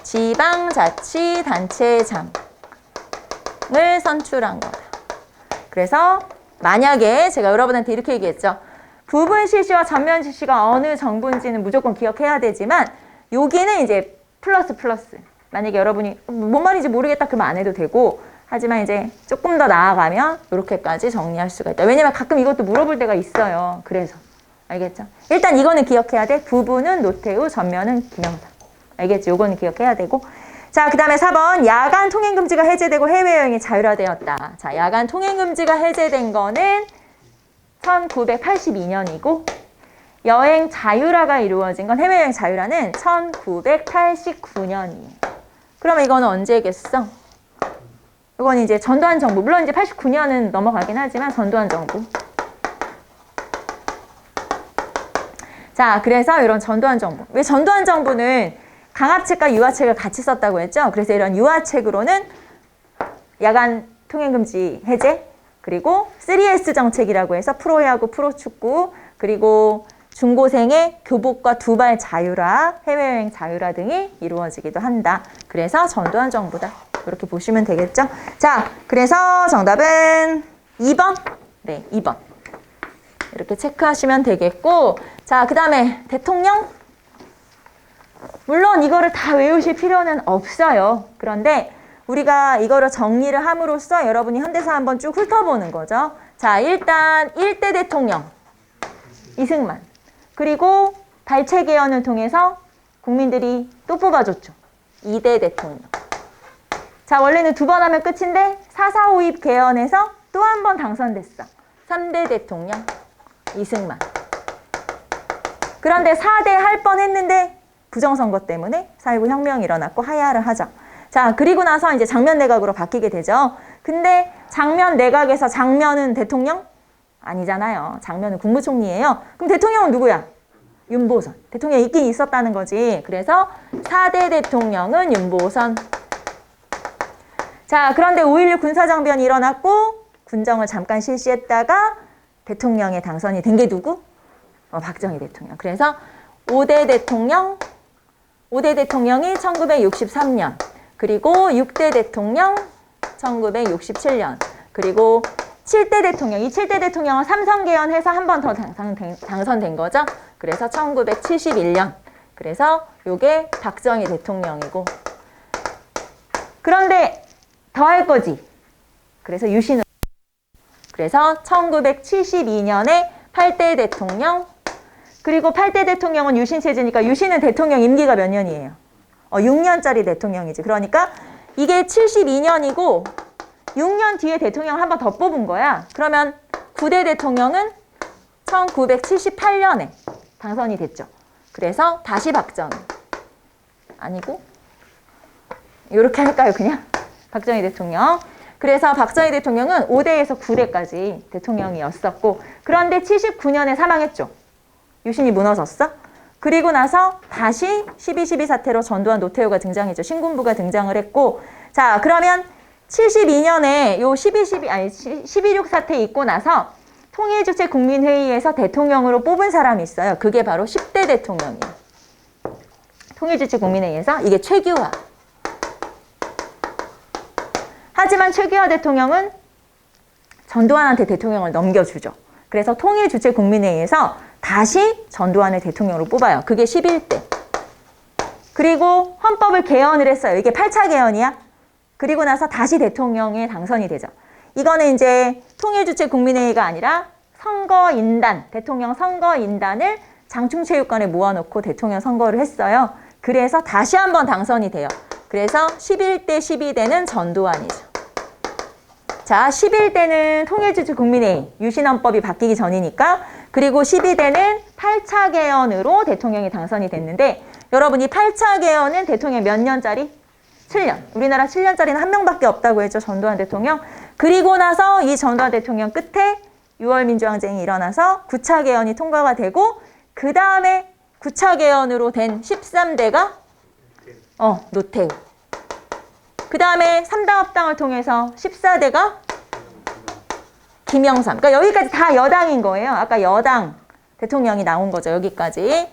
지방자치단체장을 선출한 거다. 그래서 만약에 제가 여러분한테 이렇게 얘기했죠. 부분 실시와 전면 실시가 어느 정부인지는 무조건 기억해야 되지만 여기는 이제 플러스. 만약에 여러분이 뭔 말인지 모르겠다 그러면 안 해도 되고, 하지만 이제 조금 더 나아가면 이렇게까지 정리할 수가 있다. 왜냐면 가끔 이것도 물어볼 때가 있어요. 그래서 알겠죠? 일단 이거는 기억해야 돼. 부분은 노태우, 전면은 김영삼. 알겠지? 요거는 기억해야 되고. 자, 그 다음에 4번 야간 통행금지가 해제되고 해외여행이 자율화되었다. 자, 야간 통행금지가 해제된 거는 1982년이고 여행 자율화가 이루어진 건 해외여행 자율화는 1989년이에요. 그러면 이거는 언제겠어? 이건 이제 전두환 정부. 물론 이제 89년은 넘어가긴 하지만 전두환 정부. 자, 그래서 이런 전두환 정부. 왜 전두환 정부는 강압책과 유아책을 같이 썼다고 했죠? 그래서 이런 유아책으로는 야간 통행금지 해제, 그리고 3S 정책이라고 해서 프로야구, 프로축구, 그리고 중고생의 교복과 두발 자율화, 해외여행 자율화 등이 이루어지기도 한다. 그래서 전두환 정부다. 이렇게 보시면 되겠죠? 자, 그래서 정답은 2번. 네, 2번. 이렇게 체크하시면 되겠고, 자, 그 다음에 대통령. 물론 이거를 다 외우실 필요는 없어요. 그런데 우리가 이거를 정리를 함으로써 여러분이 현대사 한번 쭉 훑어보는 거죠. 자, 일단 1대 대통령 이승만. 그리고 발췌 개헌을 통해서 국민들이 또 뽑아줬죠. 2대 대통령. 자, 원래는 2번 하면 끝인데 4.4.5입 개헌에서 또 한 번 당선됐어. 3대 대통령 이승만. 그런데 4대 할 뻔했는데 부정선거 때문에 4.19 혁명이 일어났고 하야를 하자. 자, 그리고 나서 이제 장면 내각으로 바뀌게 되죠. 근데 장면 내각에서 장면은 대통령? 아니잖아요. 장면은 국무총리예요. 그럼 대통령은 누구야? 윤보선. 대통령이 있긴 있었다는 거지. 그래서 4대 대통령은 윤보선. 자, 그런데 5.16 군사정변이 일어났고 군정을 잠깐 실시했다가 대통령에 당선이 된 게 누구? 박정희 대통령. 그래서 5대 대통령이 1963년, 그리고 6대 대통령 1967년, 그리고 7대 대통령, 이 7대 대통령은 삼선 개헌해서 한 번 더 당선된 거죠. 그래서 1971년. 그래서 요게 박정희 대통령이고. 그런데 더 할 거지. 그래서 유신으로. 그래서 1972년에 8대 대통령, 그리고 8대 대통령은 유신 체제니까 유신은 대통령 임기가 몇 년이에요? 6년짜리 대통령이지. 그러니까 이게 72년이고 6년 뒤에 대통령을 한 번 더 뽑은 거야. 그러면 9대 대통령은 1978년에 당선이 됐죠. 그래서 다시 박정희. 아니고 이렇게 할까요, 그냥? 박정희 대통령. 그래서 박정희 대통령은 5대에서 9대까지 대통령이었었고, 그런데 79년에 사망했죠. 유신이 무너졌어. 그리고 나서 다시 12.12 사태로 전두환 노태우가 등장했죠. 신군부가 등장을 했고, 자, 그러면 72년에 요 12.16 사태 있고 나서 통일주체 국민회의에서 대통령으로 뽑은 사람이 있어요. 그게 바로 10대 대통령이에요. 통일주체 국민회의에서 이게 최규하. 하지만 최규하 대통령은 전두환한테 대통령을 넘겨주죠. 그래서 통일주체 국민회의에서 다시 전두환을 대통령으로 뽑아요. 그게 11대. 그리고 헌법을 개헌을 했어요. 이게 8차 개헌이야. 그리고 나서 다시 대통령에 당선이 되죠. 이거는 이제 통일주체 국민회의가 아니라 선거인단, 대통령 선거인단을 장충체육관에 모아놓고 대통령 선거를 했어요. 그래서 다시 한번 당선이 돼요. 그래서 11대, 12대는 전두환이죠. 자, 11대는 통일주체 국민회의, 유신헌법이 바뀌기 전이니까. 그리고 12대는 8차 개헌으로 대통령이 당선이 됐는데, 여러분 이 8차 개헌은 대통령 몇 년짜리? 7년. 우리나라 7년짜리는 한 명밖에 없다고 했죠. 전두환 대통령. 그리고 나서 이 전두환 대통령 끝에 6월 민주항쟁이 일어나서 9차 개헌이 통과가 되고, 그 다음에 9차 개헌으로 된 13대가 노태우. 그 다음에 3당 합당을 통해서 14대가 김영삼. 그러니까 여기까지 다 여당인 거예요. 아까 여당 대통령이 나온 거죠. 여기까지.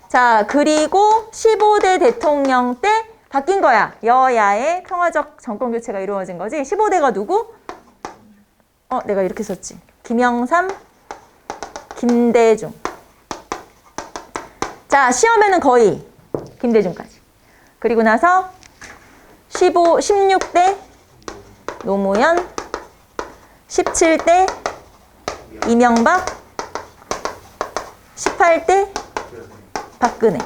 자, 그리고 15대 대통령 때 바뀐 거야. 여야의 평화적 정권 교체가 이루어진 거지. 15대가 누구? 내가 이렇게 썼지. 김영삼, 김대중. 자, 시험에는 거의 김대중까지. 그리고 나서 16대 노무현, 17대 이명박, 18대 박근혜.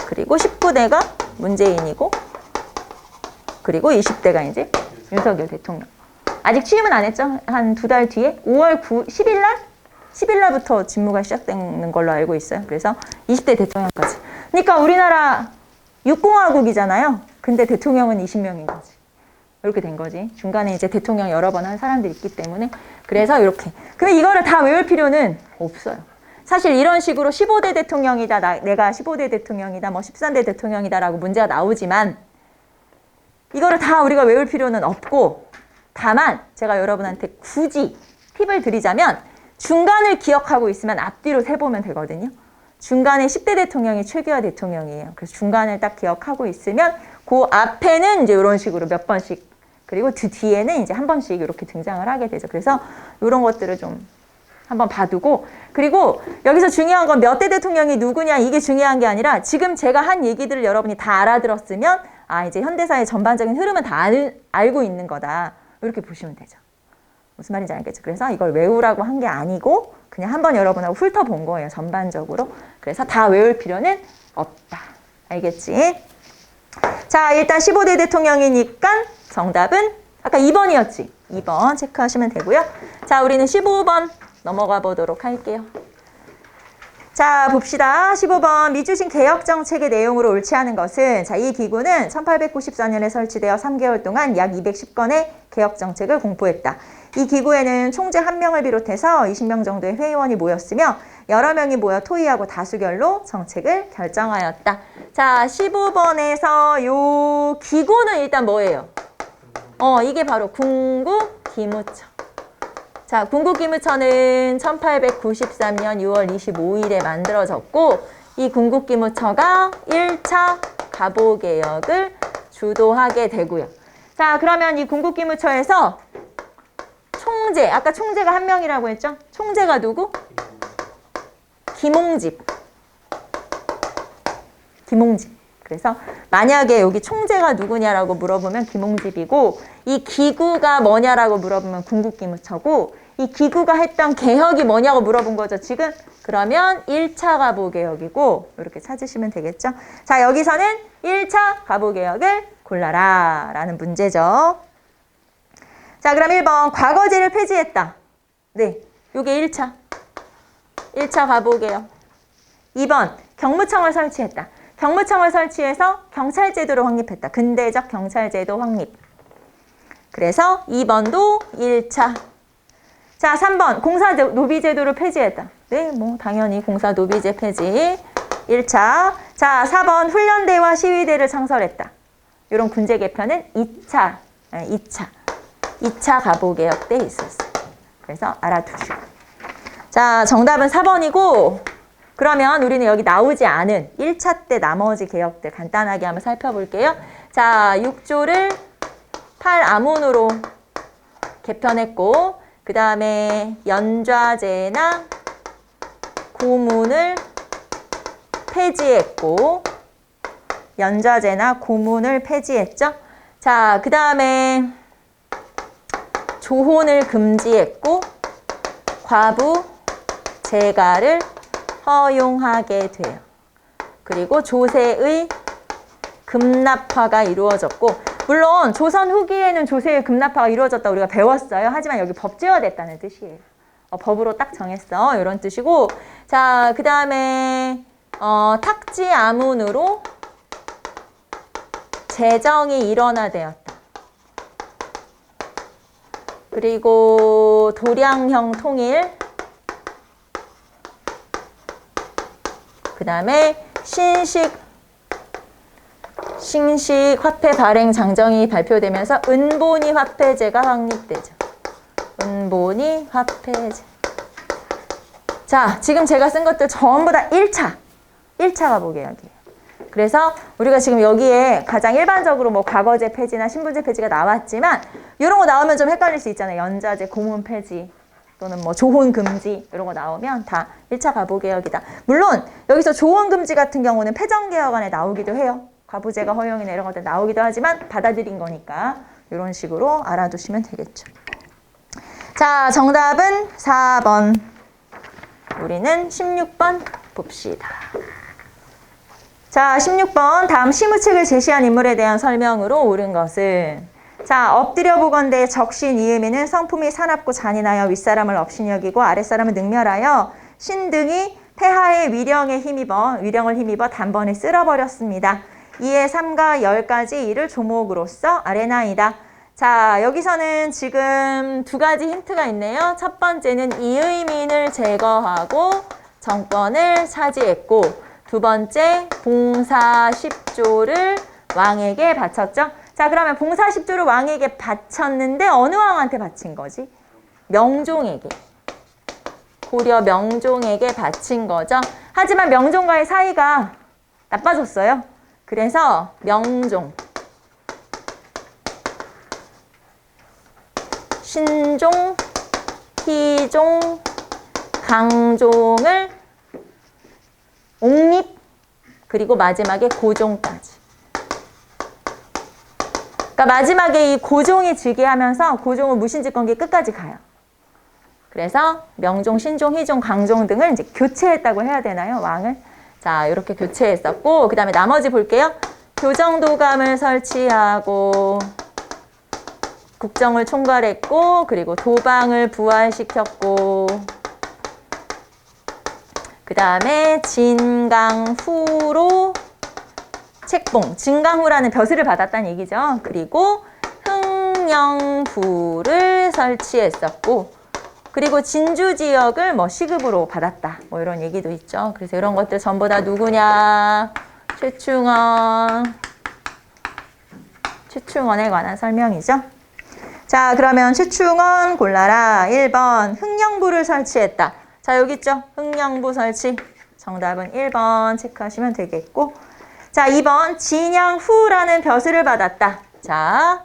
그리고 19대가 문재인이고, 그리고 20대가 이제 윤석열 대통령. 아직 취임은 안 했죠? 한 2달 뒤에 5월 10일 날? 10일 날부터 직무가 시작되는 걸로 알고 있어요. 그래서 20대 대통령까지. 그러니까 우리나라 육공화국이잖아요. 근데 대통령은 20명인 거지. 이렇게 된 거지. 중간에 이제 대통령 여러 번 한 사람들이 있기 때문에. 그래서 이렇게. 근데 이거를 다 외울 필요는 없어요. 사실 이런 식으로 15대 대통령이다, 내가 15대 대통령이다, 13대 대통령이다라고 문제가 나오지만 이거를 다 우리가 외울 필요는 없고, 다만 제가 여러분한테 굳이 팁을 드리자면 중간을 기억하고 있으면 앞뒤로 세보면 되거든요. 중간에 10대 대통령이 최규하 대통령이에요. 그래서 중간을 딱 기억하고 있으면 그 앞에는 이제 이런 식으로 몇 번씩, 그리고 뒤에는 이제 한 번씩 이렇게 등장을 하게 되죠. 그래서 이런 것들을 좀 한번 봐두고, 그리고 여기서 중요한 건 몇 대 대통령이 누구냐 이게 중요한 게 아니라 지금 제가 한 얘기들을 여러분이 다 알아들었으면 아 이제 현대사의 전반적인 흐름은 다 알고 있는 거다. 이렇게 보시면 되죠. 무슨 말인지 알겠죠? 그래서 이걸 외우라고 한 게 아니고 그냥 한번 여러분하고 훑어본 거예요. 전반적으로. 그래서 다 외울 필요는 없다. 알겠지? 자, 일단 15대 대통령이니까 정답은 아까 2번이었지? 2번 체크하시면 되고요. 자, 우리는 15번 넘어가 보도록 할게요. 자, 봅시다. 15번 미주신 개혁정책의 내용으로 옳지 않은 것은, 자, 이 기구는 1894년에 설치되어 3개월 동안 약 210건의 개혁정책을 공포했다. 이 기구에는 총재 1명을 비롯해서 20명 정도의 회의원이 모였으며 여러 명이 모여 토의하고 다수결로 정책을 결정하였다. 자, 15번에서 요 기구는 일단 뭐예요? 이게 바로 궁극기무처. 자, 궁극기무처는 1893년 6월 25일에 만들어졌고 이 궁극기무처가 1차 가보개혁을 주도하게 되고요. 자, 그러면 이 궁극기무처에서 총재, 아까 총재가 1명이라고 했죠? 총재가 누구? 김홍집. 그래서 만약에 여기 총재가 누구냐라고 물어보면 김홍집이고 이 기구가 뭐냐라고 물어보면 궁극기무처고 이 기구가 했던 개혁이 뭐냐고 물어본 거죠, 지금. 그러면 1차 가보개혁이고 이렇게 찾으시면 되겠죠. 자, 여기서는 1차 가보개혁을 골라라 라는 문제죠. 자, 그럼 1번 과거제를 폐지했다. 네, 요게 1차 가보개혁. 2번 경무청을 설치했다. 경무청을 설치해서 경찰제도를 확립했다. 근대적 경찰제도 확립. 그래서 2번도 1차. 자, 3번 공사노비제도를 폐지했다. 네, 뭐 당연히 공사노비제 폐지 1차. 자, 4번 훈련대와 시위대를 창설했다. 이런 군제 개편은 2차 가보개혁 때 있었어요. 그래서 알아두시고. 자, 정답은 4번이고 그러면 우리는 여기 나오지 않은 1차 때 나머지 개혁들 간단하게 한번 살펴볼게요. 자, 6조를 8아문으로 개편했고 그 다음에 연좌제나 고문을 폐지했고 연좌제나 고문을 폐지했죠. 자, 그 다음에 조혼을 금지했고 과부 재가를 허용하게 돼요. 그리고 조세의 급납화가 이루어졌고 물론 조선 후기에는 조세의 급납화가 이루어졌다고 우리가 배웠어요. 하지만 여기 법제화됐다는 뜻이에요. 법으로 딱 정했어. 이런 뜻이고 자, 그 다음에 탁지 아문으로 재정이 일원화되었다. 그리고 도량형 통일 그 다음에 신식 화폐 발행 장정이 발표되면서 은본위 화폐제가 확립되죠. 은본위 화폐제. 자, 지금 제가 쓴 것들 전부 다 1차 가보개혁이에요. 그래서 우리가 지금 여기에 가장 일반적으로 뭐 과거제 폐지나 신분제 폐지가 나왔지만 이런 거 나오면 좀 헷갈릴 수 있잖아요. 연좌제 고문 폐지 또는 뭐 조혼 금지 이런 거 나오면 다 1차 가보개혁이다. 물론 여기서 조혼 금지 같은 경우는 패정개혁안에 나오기도 해요. 과부제가 허용이나 이런 것들 나오기도 하지만 받아들인 거니까 이런 식으로 알아두시면 되겠죠. 자, 정답은 4번. 우리는 16번 봅시다. 자, 16번 다음 시무책을 제시한 인물에 대한 설명으로 옳은 것은 자, 엎드려 보건대 적신 이음이는 성품이 사납고 잔인하여 윗사람을 업신 여기고 아랫사람을 능멸하여 신등이 폐하의 위령을 힘입어 단번에 쓸어버렸습니다. 이에 3과 10까지 이를 조목으로써 아래나이다. 자, 여기서는 지금 두 가지 힌트가 있네요. 첫 번째는 이의민을 제거하고 정권을 차지했고 두 번째 봉사 10조를 왕에게 바쳤죠. 자, 그러면 봉사 10조를 왕에게 바쳤는데 어느 왕한테 바친 거지? 명종에게. 고려 명종에게 바친 거죠. 하지만 명종과의 사이가 나빠졌어요. 그래서 명종, 신종, 희종, 강종을 옹립, 그리고 마지막에 고종까지. 그러니까 마지막에 이 고종이 즉위하면서 고종은 무신집권기 끝까지 가요. 그래서 명종, 신종, 희종, 강종 등을 이제 교체했다고 해야 되나요? 왕을. 자, 이렇게 교체했었고, 그 다음에 나머지 볼게요. 교정도감을 설치하고, 국정을 총괄했고, 그리고 도방을 부활시켰고, 그 다음에 진강후로 책봉, 진강후라는 벼슬을 받았다는 얘기죠. 그리고 흥령부를 설치했었고, 그리고 진주 지역을 뭐 시급으로 받았다. 뭐 이런 얘기도 있죠. 그래서 이런 것들 전부 다 누구냐? 최충원에 관한 설명이죠. 자, 그러면 최충원 골라라. 1번 흥령부를 설치했다. 자, 여기 있죠? 흥령부 설치. 정답은 1번 체크하시면 되겠고. 자, 2번 진양후라는 벼슬을 받았다. 자,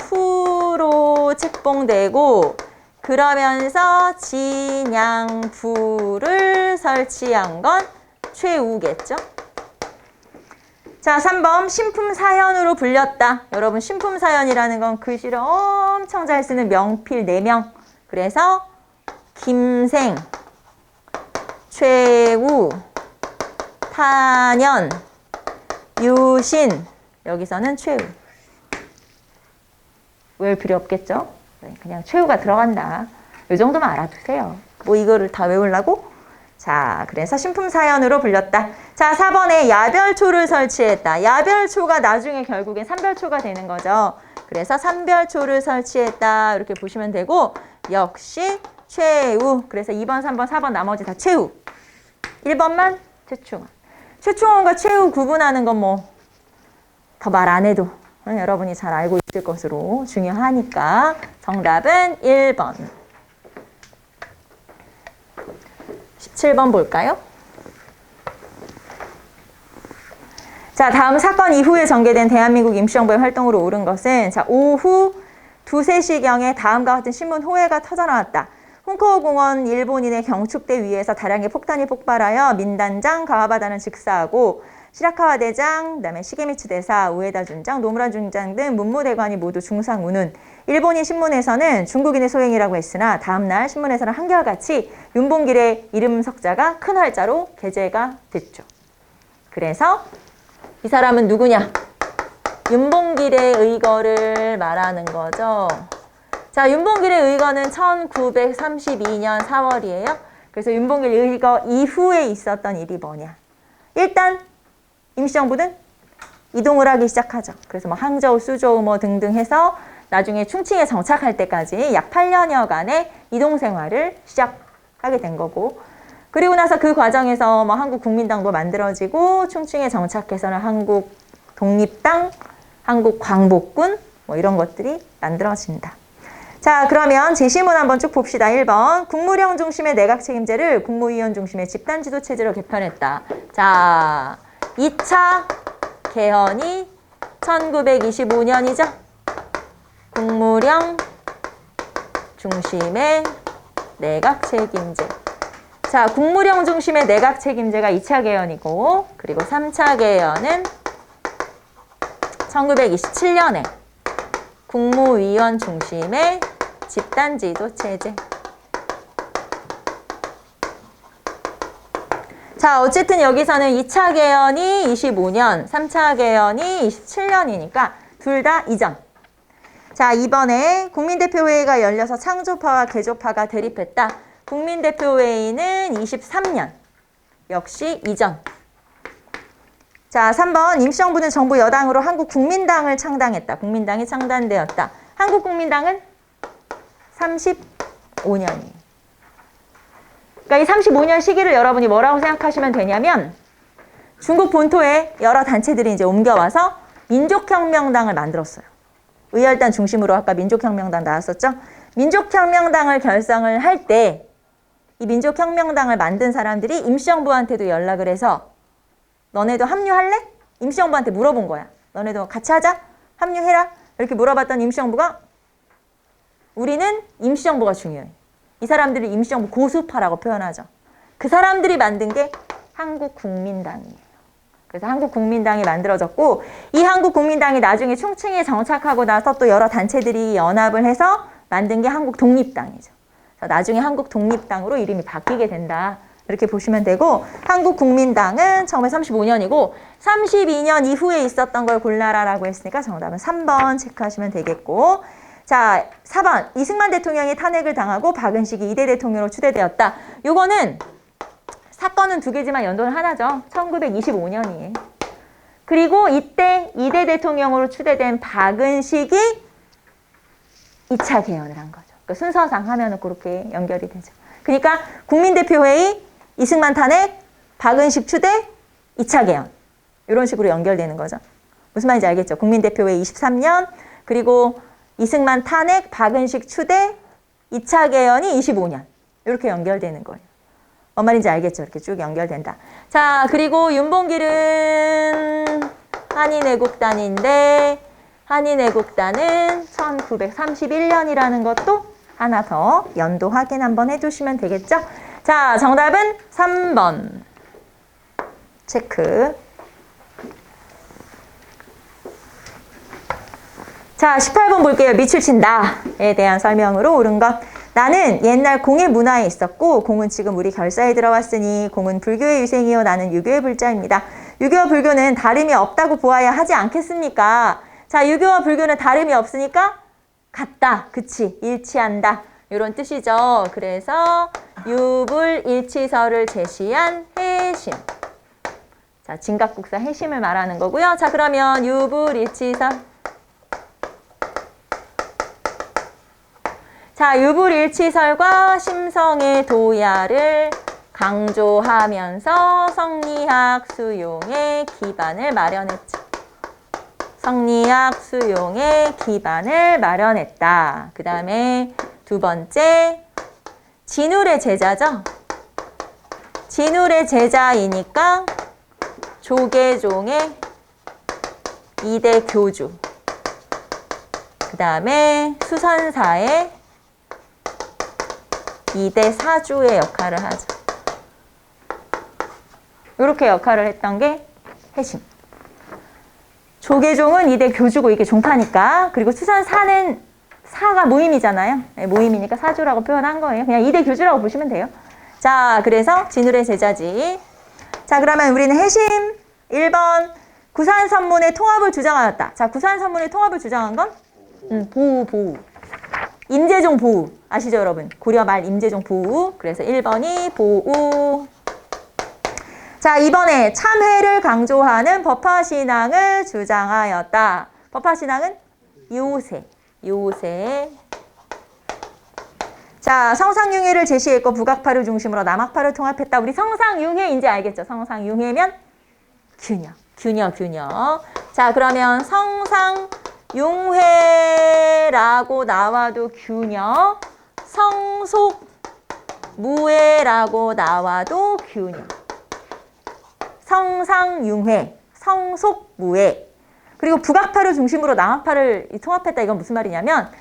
진양후로 책봉되고 그러면서 진양부를 설치한 건 최우겠죠? 자, 3번 신품사연으로 불렸다. 여러분 신품사연이라는 건 글씨를 엄청 잘 쓰는 명필 4명. 그래서 김생, 최우, 탄연, 유신, 여기서는 최우. 외울 필요 없겠죠? 그냥 최우가 들어간다. 이 정도만 알아두세요. 뭐 이거를 다 외우려고? 자, 그래서 신품사연으로 불렸다. 자, 4번에 야별초를 설치했다. 야별초가 나중에 결국엔 삼별초가 되는 거죠. 그래서 삼별초를 설치했다. 이렇게 보시면 되고 역시 최우. 그래서 2번, 3번, 4번 나머지 다 최우. 1번만 최충원. 최충원과 최우 구분하는 건 뭐 더 말 안 해도 여러분이 잘 알고 있을 것으로 중요하니까 정답은 1번. 17번 볼까요? 자, 다음 사건 이후에 전개된 대한민국 임시정부의 활동으로 옳은 것은 자, 오후 2, 3시경에 다음과 같은 신문 호해가 터져나왔다. 훈커우 공원 일본인의 경축대 위에서 다량의 폭탄이 폭발하여 민단장 가와바다는 즉사하고 시라카와 대장, 그다음에 시게미츠 대사, 우에다 준장, 노무라 준장 등 문무대관이 모두 중상 우는 일본인 신문에서는 중국인의 소행이라고 했으나 다음날 신문에서는 한결같이 윤봉길의 이름 석자가 큰 활자로 게재가 됐죠. 그래서 이 사람은 누구냐? 윤봉길의 의거를 말하는 거죠. 자, 윤봉길의 의거는 1932년 4월이에요. 그래서 윤봉길 의거 이후에 있었던 일이 뭐냐? 일단 임시정부는 이동을 하기 시작하죠. 그래서 뭐 항저우, 수저우 뭐 등등 해서 나중에 충칭에 정착할 때까지 약 8년여간의 이동 생활을 시작하게 된 거고, 그리고 나서 그 과정에서 뭐 한국 국민당도 만들어지고 충칭에 정착해서는 한국 독립당, 한국 광복군 뭐 이런 것들이 만들어진다. 자, 그러면 제시문 한번 쭉 봅시다. 1번 국무령 중심의 내각 책임제를 국무위원 중심의 집단지도 체제로 개편했다. 자, 2차 개헌이 1925년이죠. 국무령 중심의 내각 책임제. 자, 국무령 중심의 내각 책임제가 2차 개헌이고, 그리고 3차 개헌은 1927년에 국무위원 중심의 집단지도 체제. 자, 어쨌든 여기서는 2차 개헌이 25년, 3차 개헌이 27년이니까 둘 다 이전. 자, 이번에 국민대표회의가 열려서 창조파와 개조파가 대립했다. 국민대표회의는 23년. 역시 이전. 자, 3번 임시정부는 정부 여당으로 한국국민당을 창당했다. 국민당이 창단되었다. 한국국민당은 35년이에요. 그러니까 이 35년 시기를 여러분이 뭐라고 생각하시면 되냐면 중국 본토에 여러 단체들이 이제 옮겨와서 민족혁명당을 만들었어요. 의열단 중심으로 아까 민족혁명당 나왔었죠? 민족혁명당을 결성을 할 때 이 민족혁명당을 만든 사람들이 임시정부한테도 연락을 해서 너네도 합류할래? 임시정부한테 물어본 거야. 너네도 같이 하자? 합류해라? 이렇게 물어봤더니 임시정부가 우리는 임시정부가 중요해. 이 사람들이 임시정부 고수파라고 표현하죠. 그 사람들이 만든 게 한국국민당이에요. 그래서 한국국민당이 만들어졌고 이 한국국민당이 나중에 충칭에 정착하고 나서 또 여러 단체들이 연합을 해서 만든 게 한국독립당이죠. 나중에 한국독립당으로 이름이 바뀌게 된다. 이렇게 보시면 되고 한국국민당은 1935년이고 32년 이후에 있었던 걸 골라라라고 했으니까 정답은 3번 체크하시면 되겠고 자 4번 이승만 대통령이 탄핵을 당하고 박은식이 2대 대통령으로 추대되었다. 요거는 사건은 두 개지만 연도는 하나죠. 1925년이에요. 그리고 이때 2대 대통령으로 추대된 박은식이 2차 개헌을 한 거죠. 그러니까 순서상 하면은 그렇게 연결이 되죠. 그러니까 국민대표회의, 이승만 탄핵, 박은식 추대, 2차 개헌. 이런 식으로 연결되는 거죠. 무슨 말인지 알겠죠? 국민대표회의 23년, 그리고 이승만 탄핵, 박은식 추대, 2차 개헌이 25년. 이렇게 연결되는 거예요. 뭔 말인지 알겠죠? 이렇게 쭉 연결된다. 자, 그리고 윤봉길은 한인애국단인데 한인애국단은 1931년이라는 것도 하나 더 연도 확인 한번 해주시면 되겠죠? 자, 정답은 3번. 체크. 자, 18번 볼게요. 밑줄 친다에 대한 설명으로 옳은 것. 나는 옛날 공의 문화에 있었고 공은 지금 우리 결사에 들어왔으니 공은 불교의 유생이요 나는 유교의 불자입니다. 유교와 불교는 다름이 없다고 보아야 하지 않겠습니까? 자, 유교와 불교는 다름이 없으니까 같다. 그치? 일치한다. 이런 뜻이죠. 그래서 유불일치설을 제시한 해심. 자, 진각국사 해심을 말하는 거고요. 자, 그러면 유불일치설. 자, 유불일치설과 심성의 도야를 강조하면서 성리학 수용의 기반을 마련했죠. 성리학 수용의 기반을 마련했다. 그 다음에 두 번째, 진울의 제자죠. 진울의 제자이니까 조계종의 2대 교주. 그 다음에 수선사의 2대 사주의 역할을 하죠. 이렇게 역할을 했던 게 해심. 조계종은 2대 교주고 이게 종파니까. 그리고 수선사는 사가 모임이잖아요. 네, 모임이니까 사주라고 표현한 거예요. 그냥 2대 교주라고 보시면 돼요. 자, 그래서 진울의 제자지. 자, 그러면 우리는 해심 1번 구산선문의 통합을 주장하였다. 자, 구산선문의 통합을 주장한 건 보우. 임재종 보우. 아시죠, 여러분? 고려 말 임재종 보우. 그래서 1번이 보우. 자, 2번에 참회를 강조하는 법화신앙을 주장하였다. 법화신앙은 요새. 자, 성상융회를 제시했고 북악파를 중심으로 남악파를 통합했다. 우리 성상융회 이제 알겠죠? 성상융회면 균여. 자, 그러면 성상융회라고 나와도 균여, 성속무회라고 나와도 균여. 성상융회, 성속무회. 그리고 북악파를 중심으로 남악파를 통합했다. 이건 무슨 말이냐면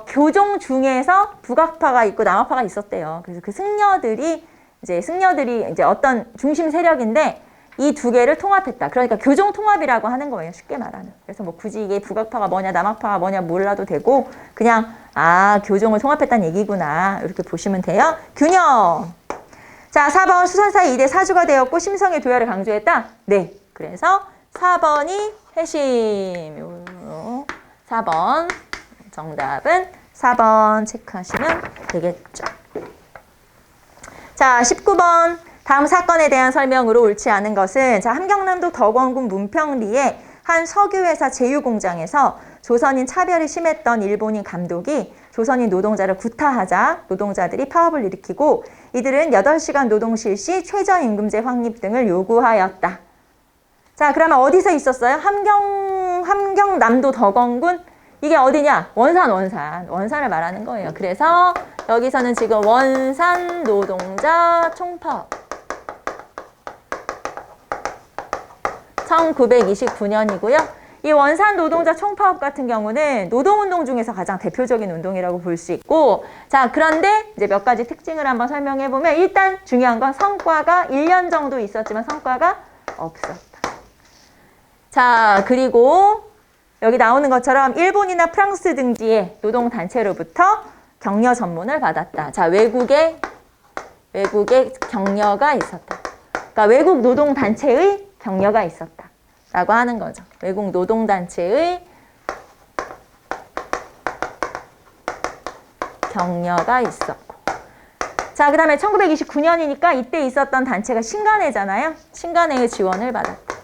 교종 중에서 북악파가 있고 남악파가 있었대요. 그래서 그 승려들이 이제 어떤 중심 세력인데 이 두 개를 통합했다. 그러니까 교종 통합이라고 하는 거예요. 쉽게 말하면. 그래서 뭐 굳이 이게 북악파가 뭐냐 남악파가 뭐냐 몰라도 되고 그냥 교종을 통합했다는 얘기구나. 이렇게 보시면 돼요. 균형. 자, 4번 수선사의 2대 사주가 되었고 심성의 도야를 강조했다. 네. 그래서 4번이 해심. 4번. 정답은 4번 체크하시면 되겠죠. 자, 19번. 다음 사건에 대한 설명으로 옳지 않은 것은 자, 함경남도 덕원군 문평리의 한 석유회사 제휴공장에서 조선인 차별이 심했던 일본인 감독이 조선인 노동자를 구타하자 노동자들이 파업을 일으키고 이들은 8시간 노동 실시, 최저임금제 확립 등을 요구하였다. 자, 그러면 어디서 있었어요? 함경남도 덕원군 이게 어디냐? 원산을 말하는 거예요. 그래서 여기서는 지금 원산 노동자 총파업 1929년이고요. 이 원산 노동자 총파업 같은 경우는 노동운동 중에서 가장 대표적인 운동이라고 볼 수 있고, 자, 그런데 이제 몇 가지 특징을 한번 설명해 보면, 일단 중요한 건 성과가 1년 정도 있었지만 성과가 없었다. 자, 그리고 여기 나오는 것처럼 일본이나 프랑스 등지의 노동단체로부터 격려 전문을 받았다. 자, 외국에 격려가 있었다. 그러니까 외국 노동단체의 격려가 있었다. 라고 하는 거죠. 외국 노동단체의 격려가 있었고. 자, 그 다음에 1929년이니까 이때 있었던 단체가 신간회잖아요. 신간회의 지원을 받았다.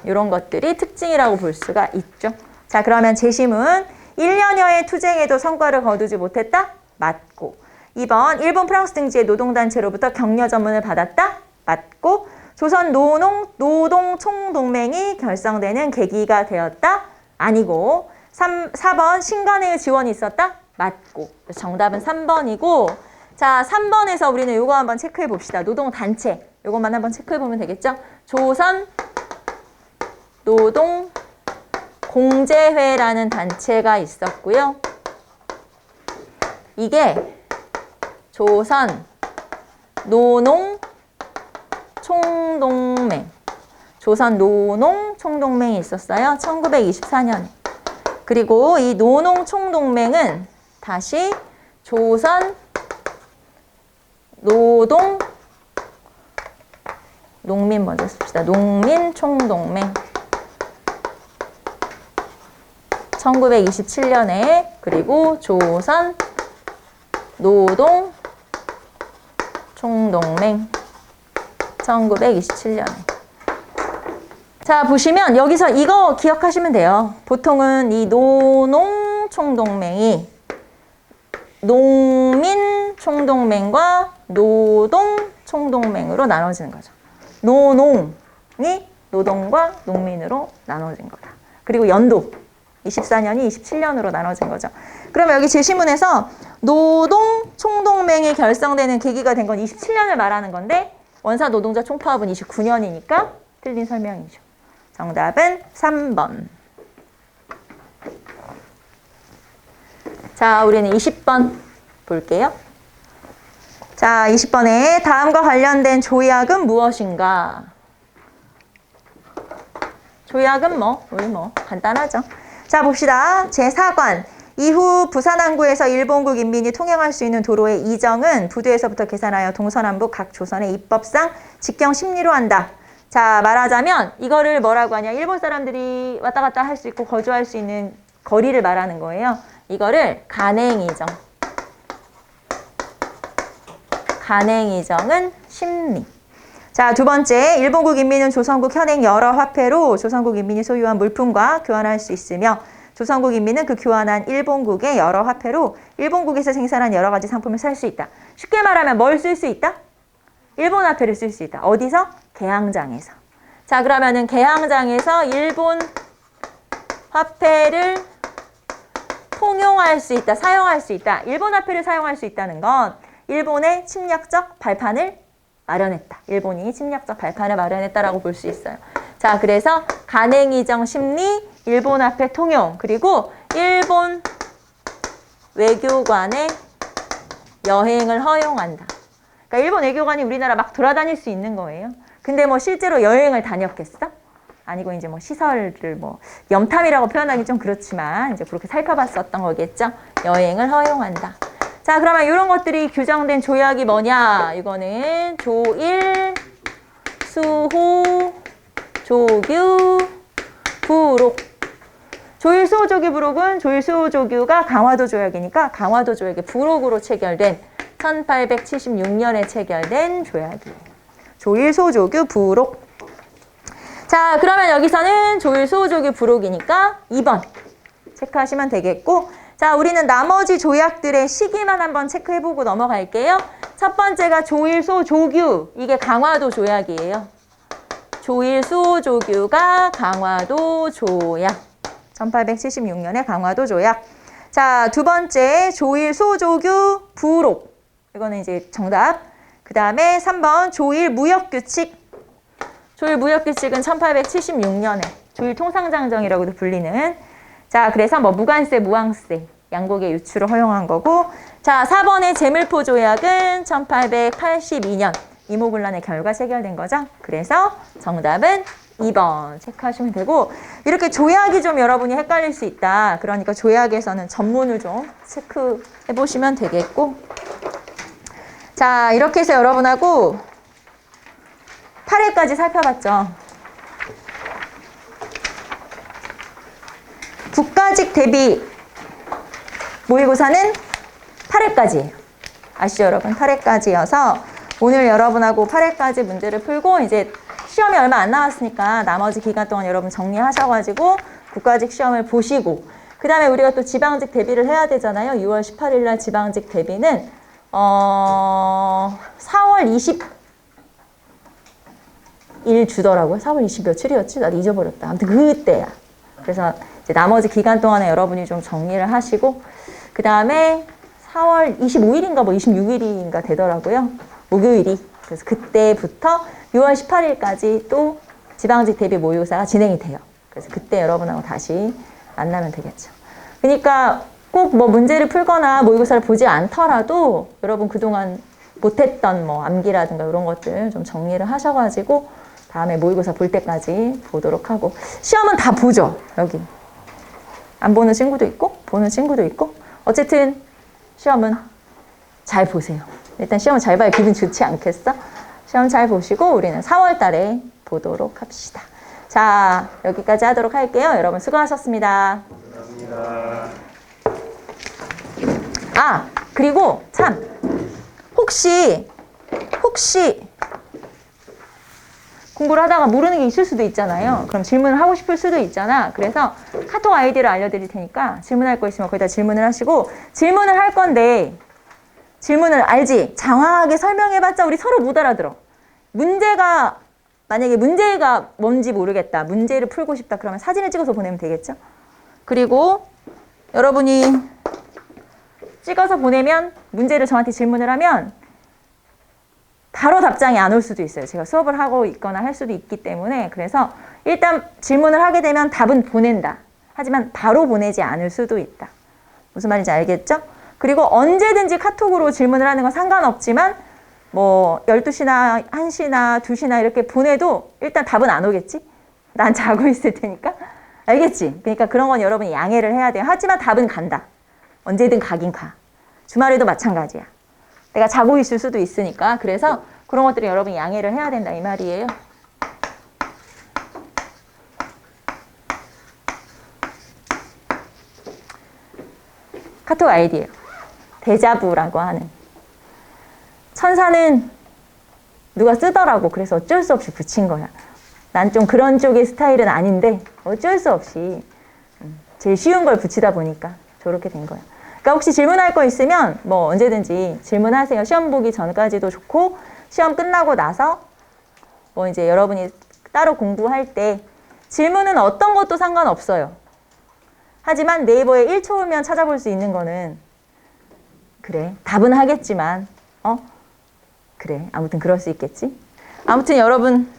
이런 것들이 특징이라고 볼 수가 있죠. 자, 그러면 제시문 1년여의 투쟁에도 성과를 거두지 못했다? 맞고. 2번 일본 프랑스 등지의 노동단체로부터 격려 전문을 받았다? 맞고. 조선 노동총동맹이 결성되는 계기가 되었다? 아니고. 4번 신간회의 지원이 있었다? 맞고. 정답은 3번이고. 자, 3번에서 우리는 이거 한번 체크해 봅시다. 노동단체. 이것만 한번 체크해 보면 되겠죠? 조선 노동공제회라는 단체가 있었고요. 이게 조선 노농총동맹이 있었어요. 1924년에. 그리고 이 노농총동맹은 다시 조선 농민 먼저 씁시다. 농민총동맹 1927년에 그리고 조선 노동총동맹 1927년에. 자, 보시면 여기서 이거 기억하시면 돼요. 보통은 이 노농총동맹이 농민총동맹과 노동총동맹으로 나눠지는 거죠. 노농이 노동과 농민으로 나눠진 거다. 그리고 연도 24년이 27년으로 나눠진 거죠. 그러면 여기 제시문에서 노동총동맹이 결성되는 계기가 된 건 27년을 말하는 건데 원산 노동자 총파업은 29년이니까 틀린 설명이죠. 정답은 3번. 자, 우리는 20번 볼게요. 자, 20번에 다음과 관련된 조약은 무엇인가? 조약은 우리 간단하죠. 자, 봅시다. 제4관. 이후 부산항구에서 일본국 인민이 통행할 수 있는 도로의 이정은 부두에서부터 계산하여 동서남북 각 조선의 입법상 직경 심리로 한다. 자, 말하자면 이거를 뭐라고 하냐. 일본 사람들이 왔다 갔다 할 수 있고 거주할 수 있는 거리를 말하는 거예요. 이거를 간행이정. 간행이정은 심리. 자, 두 번째, 일본국 인민은 조선국 현행 여러 화폐로 조선국 인민이 소유한 물품과 교환할 수 있으며 조선국 인민은 그 교환한 일본국의 여러 화폐로 일본국에서 생산한 여러 가지 상품을 살 수 있다. 쉽게 말하면 뭘 쓸 수 있다? 일본 화폐를 쓸 수 있다. 어디서? 개항장에서. 자, 그러면은 개항장에서 일본 화폐를 통용할 수 있다, 사용할 수 있다. 일본 화폐를 사용할 수 있다는 건 일본의 침략적 발판을 마련했다. 일본이 침략적 발판을 마련했다라고 볼 수 있어요. 자, 그래서 간행이정 심리, 일본 화폐 통용, 그리고 일본 외교관의 여행을 허용한다. 그러니까 일본 외교관이 우리나라 막 돌아다닐 수 있는 거예요. 근데 실제로 여행을 다녔겠어? 아니고 이제 시설을 염탐이라고 표현하기 좀 그렇지만 이제 그렇게 살펴봤었던 거겠죠. 여행을 허용한다. 자, 그러면 이런 것들이 규정된 조약이 뭐냐? 이거는 조일, 수호, 조규, 부록. 조일, 수호, 조규, 부록은 조일, 수호, 조규가 강화도 조약이니까 강화도 조약의 부록으로 체결된 1876년에 체결된 조약이에요. 조일, 수호, 조규, 부록. 자, 그러면 여기서는 조일, 수호, 조규, 부록이니까 2번 체크하시면 되겠고, 자, 우리는 나머지 조약들의 시기만 한번 체크해보고 넘어갈게요. 첫 번째가 조일, 소, 조규. 이게 강화도 조약이에요. 조일 수호조규가 강화도 조약. 1876년에 강화도 조약. 자, 두 번째 조일 수호조규 부록. 이거는 이제 정답. 그 다음에 3번 조일 무역규칙. 조일 무역규칙은 1876년에 조일 통상장정이라고도 불리는. 자, 그래서 뭐 무관세, 무항세, 양곡의 유출을 허용한 거고. 자, 4번의 재물포 조약은 1882년 이모군란의 결과 체결된 거죠. 그래서 정답은 2번 체크하시면 되고, 이렇게 조약이 좀 여러분이 헷갈릴 수 있다. 그러니까 조약에서는 전문을 좀 체크해 보시면 되겠고. 자, 이렇게 해서 여러분하고 8회까지 살펴봤죠. 국가직 대비 모의고사는 8회까지예요. 아시죠, 여러분? 8회까지여서 오늘 여러분하고 8회까지 문제를 풀고 이제 시험이 얼마 안 남았으니까 나머지 기간 동안 여러분 정리하셔가지고 국가직 시험을 보시고, 그 다음에 우리가 또 지방직 대비를 해야 되잖아요. 6월 18일 날 지방직 대비는 4월 20일 주더라고요. 4월 20 며칠이었지? 나도 잊어버렸다. 아무튼 그때야. 그래서 이제 나머지 기간 동안에 여러분이 좀 정리를 하시고, 그 다음에 4월 25일인가 뭐 26일인가 되더라고요. 목요일이. 그래서 그때부터 6월 18일까지 또 지방직 대비 모의고사가 진행이 돼요. 그래서 그때 여러분하고 다시 만나면 되겠죠. 그러니까 꼭 뭐 문제를 풀거나 모의고사를 보지 않더라도 여러분 그동안 못했던 뭐 암기라든가 이런 것들 좀 정리를 하셔가지고 다음에 모의고사 볼 때까지 보도록 하고. 시험은 다 보죠, 여기. 안 보는 친구도 있고 보는 친구도 있고. 어쨌든 시험은 잘 보세요. 일단 시험을 잘 봐야 기분 좋지 않겠어? 시험 잘 보시고 우리는 4월 달에 보도록 합시다. 자, 여기까지 하도록 할게요. 여러분 수고하셨습니다. 감사합니다. 아, 그리고 참 혹시 공부를 하다가 모르는 게 있을 수도 있잖아요. 그럼 질문을 하고 싶을 수도 있잖아. 그래서 카톡 아이디를 알려드릴 테니까 질문할 거 있으면 거기다 질문을 하시고, 질문을 할 건데 질문을 알지? 장황하게 설명해봤자 우리 서로 못 알아들어. 만약에 문제가 뭔지 모르겠다, 문제를 풀고 싶다, 그러면 사진을 찍어서 보내면 되겠죠? 그리고 여러분이 찍어서 보내면 문제를 저한테 질문을 하면 바로 답장이 안 올 수도 있어요. 제가 수업을 하고 있거나 할 수도 있기 때문에. 그래서 일단 질문을 하게 되면 답은 보낸다. 하지만 바로 보내지 않을 수도 있다. 무슨 말인지 알겠죠? 그리고 언제든지 카톡으로 질문을 하는 건 상관없지만 뭐 12시나 1시나 2시나 이렇게 보내도 일단 답은 안 오겠지? 난 자고 있을 테니까. 알겠지? 그러니까 그런 건 여러분이 양해를 해야 돼요. 하지만 답은 간다. 언제든 가긴 가. 주말에도 마찬가지야. 내가 자고 있을 수도 있으니까. 그래서 그런 것들은 여러분이 양해를 해야 된다 이 말이에요. 카톡 아이디예요. 데자부라고 하는. 천사는 누가 쓰더라고. 그래서 어쩔 수 없이 붙인 거야. 난 좀 그런 쪽의 스타일은 아닌데 어쩔 수 없이 제일 쉬운 걸 붙이다 보니까 저렇게 된 거야. 그러니까 혹시 질문할 거 있으면 뭐 언제든지 질문하세요. 시험 보기 전까지도 좋고 시험 끝나고 나서 뭐 이제 여러분이 따로 공부할 때 질문은 어떤 것도 상관없어요. 하지만 네이버에 1초 후면 찾아볼 수 있는 거는 그래 답은 하겠지만 그래 아무튼 그럴 수 있겠지. 아무튼 여러분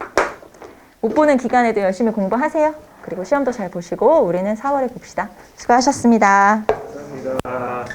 못 보는 기간에도 열심히 공부하세요. 그리고 시험도 잘 보시고 우리는 4월에 봅시다. 수고하셨습니다. 감사합니다.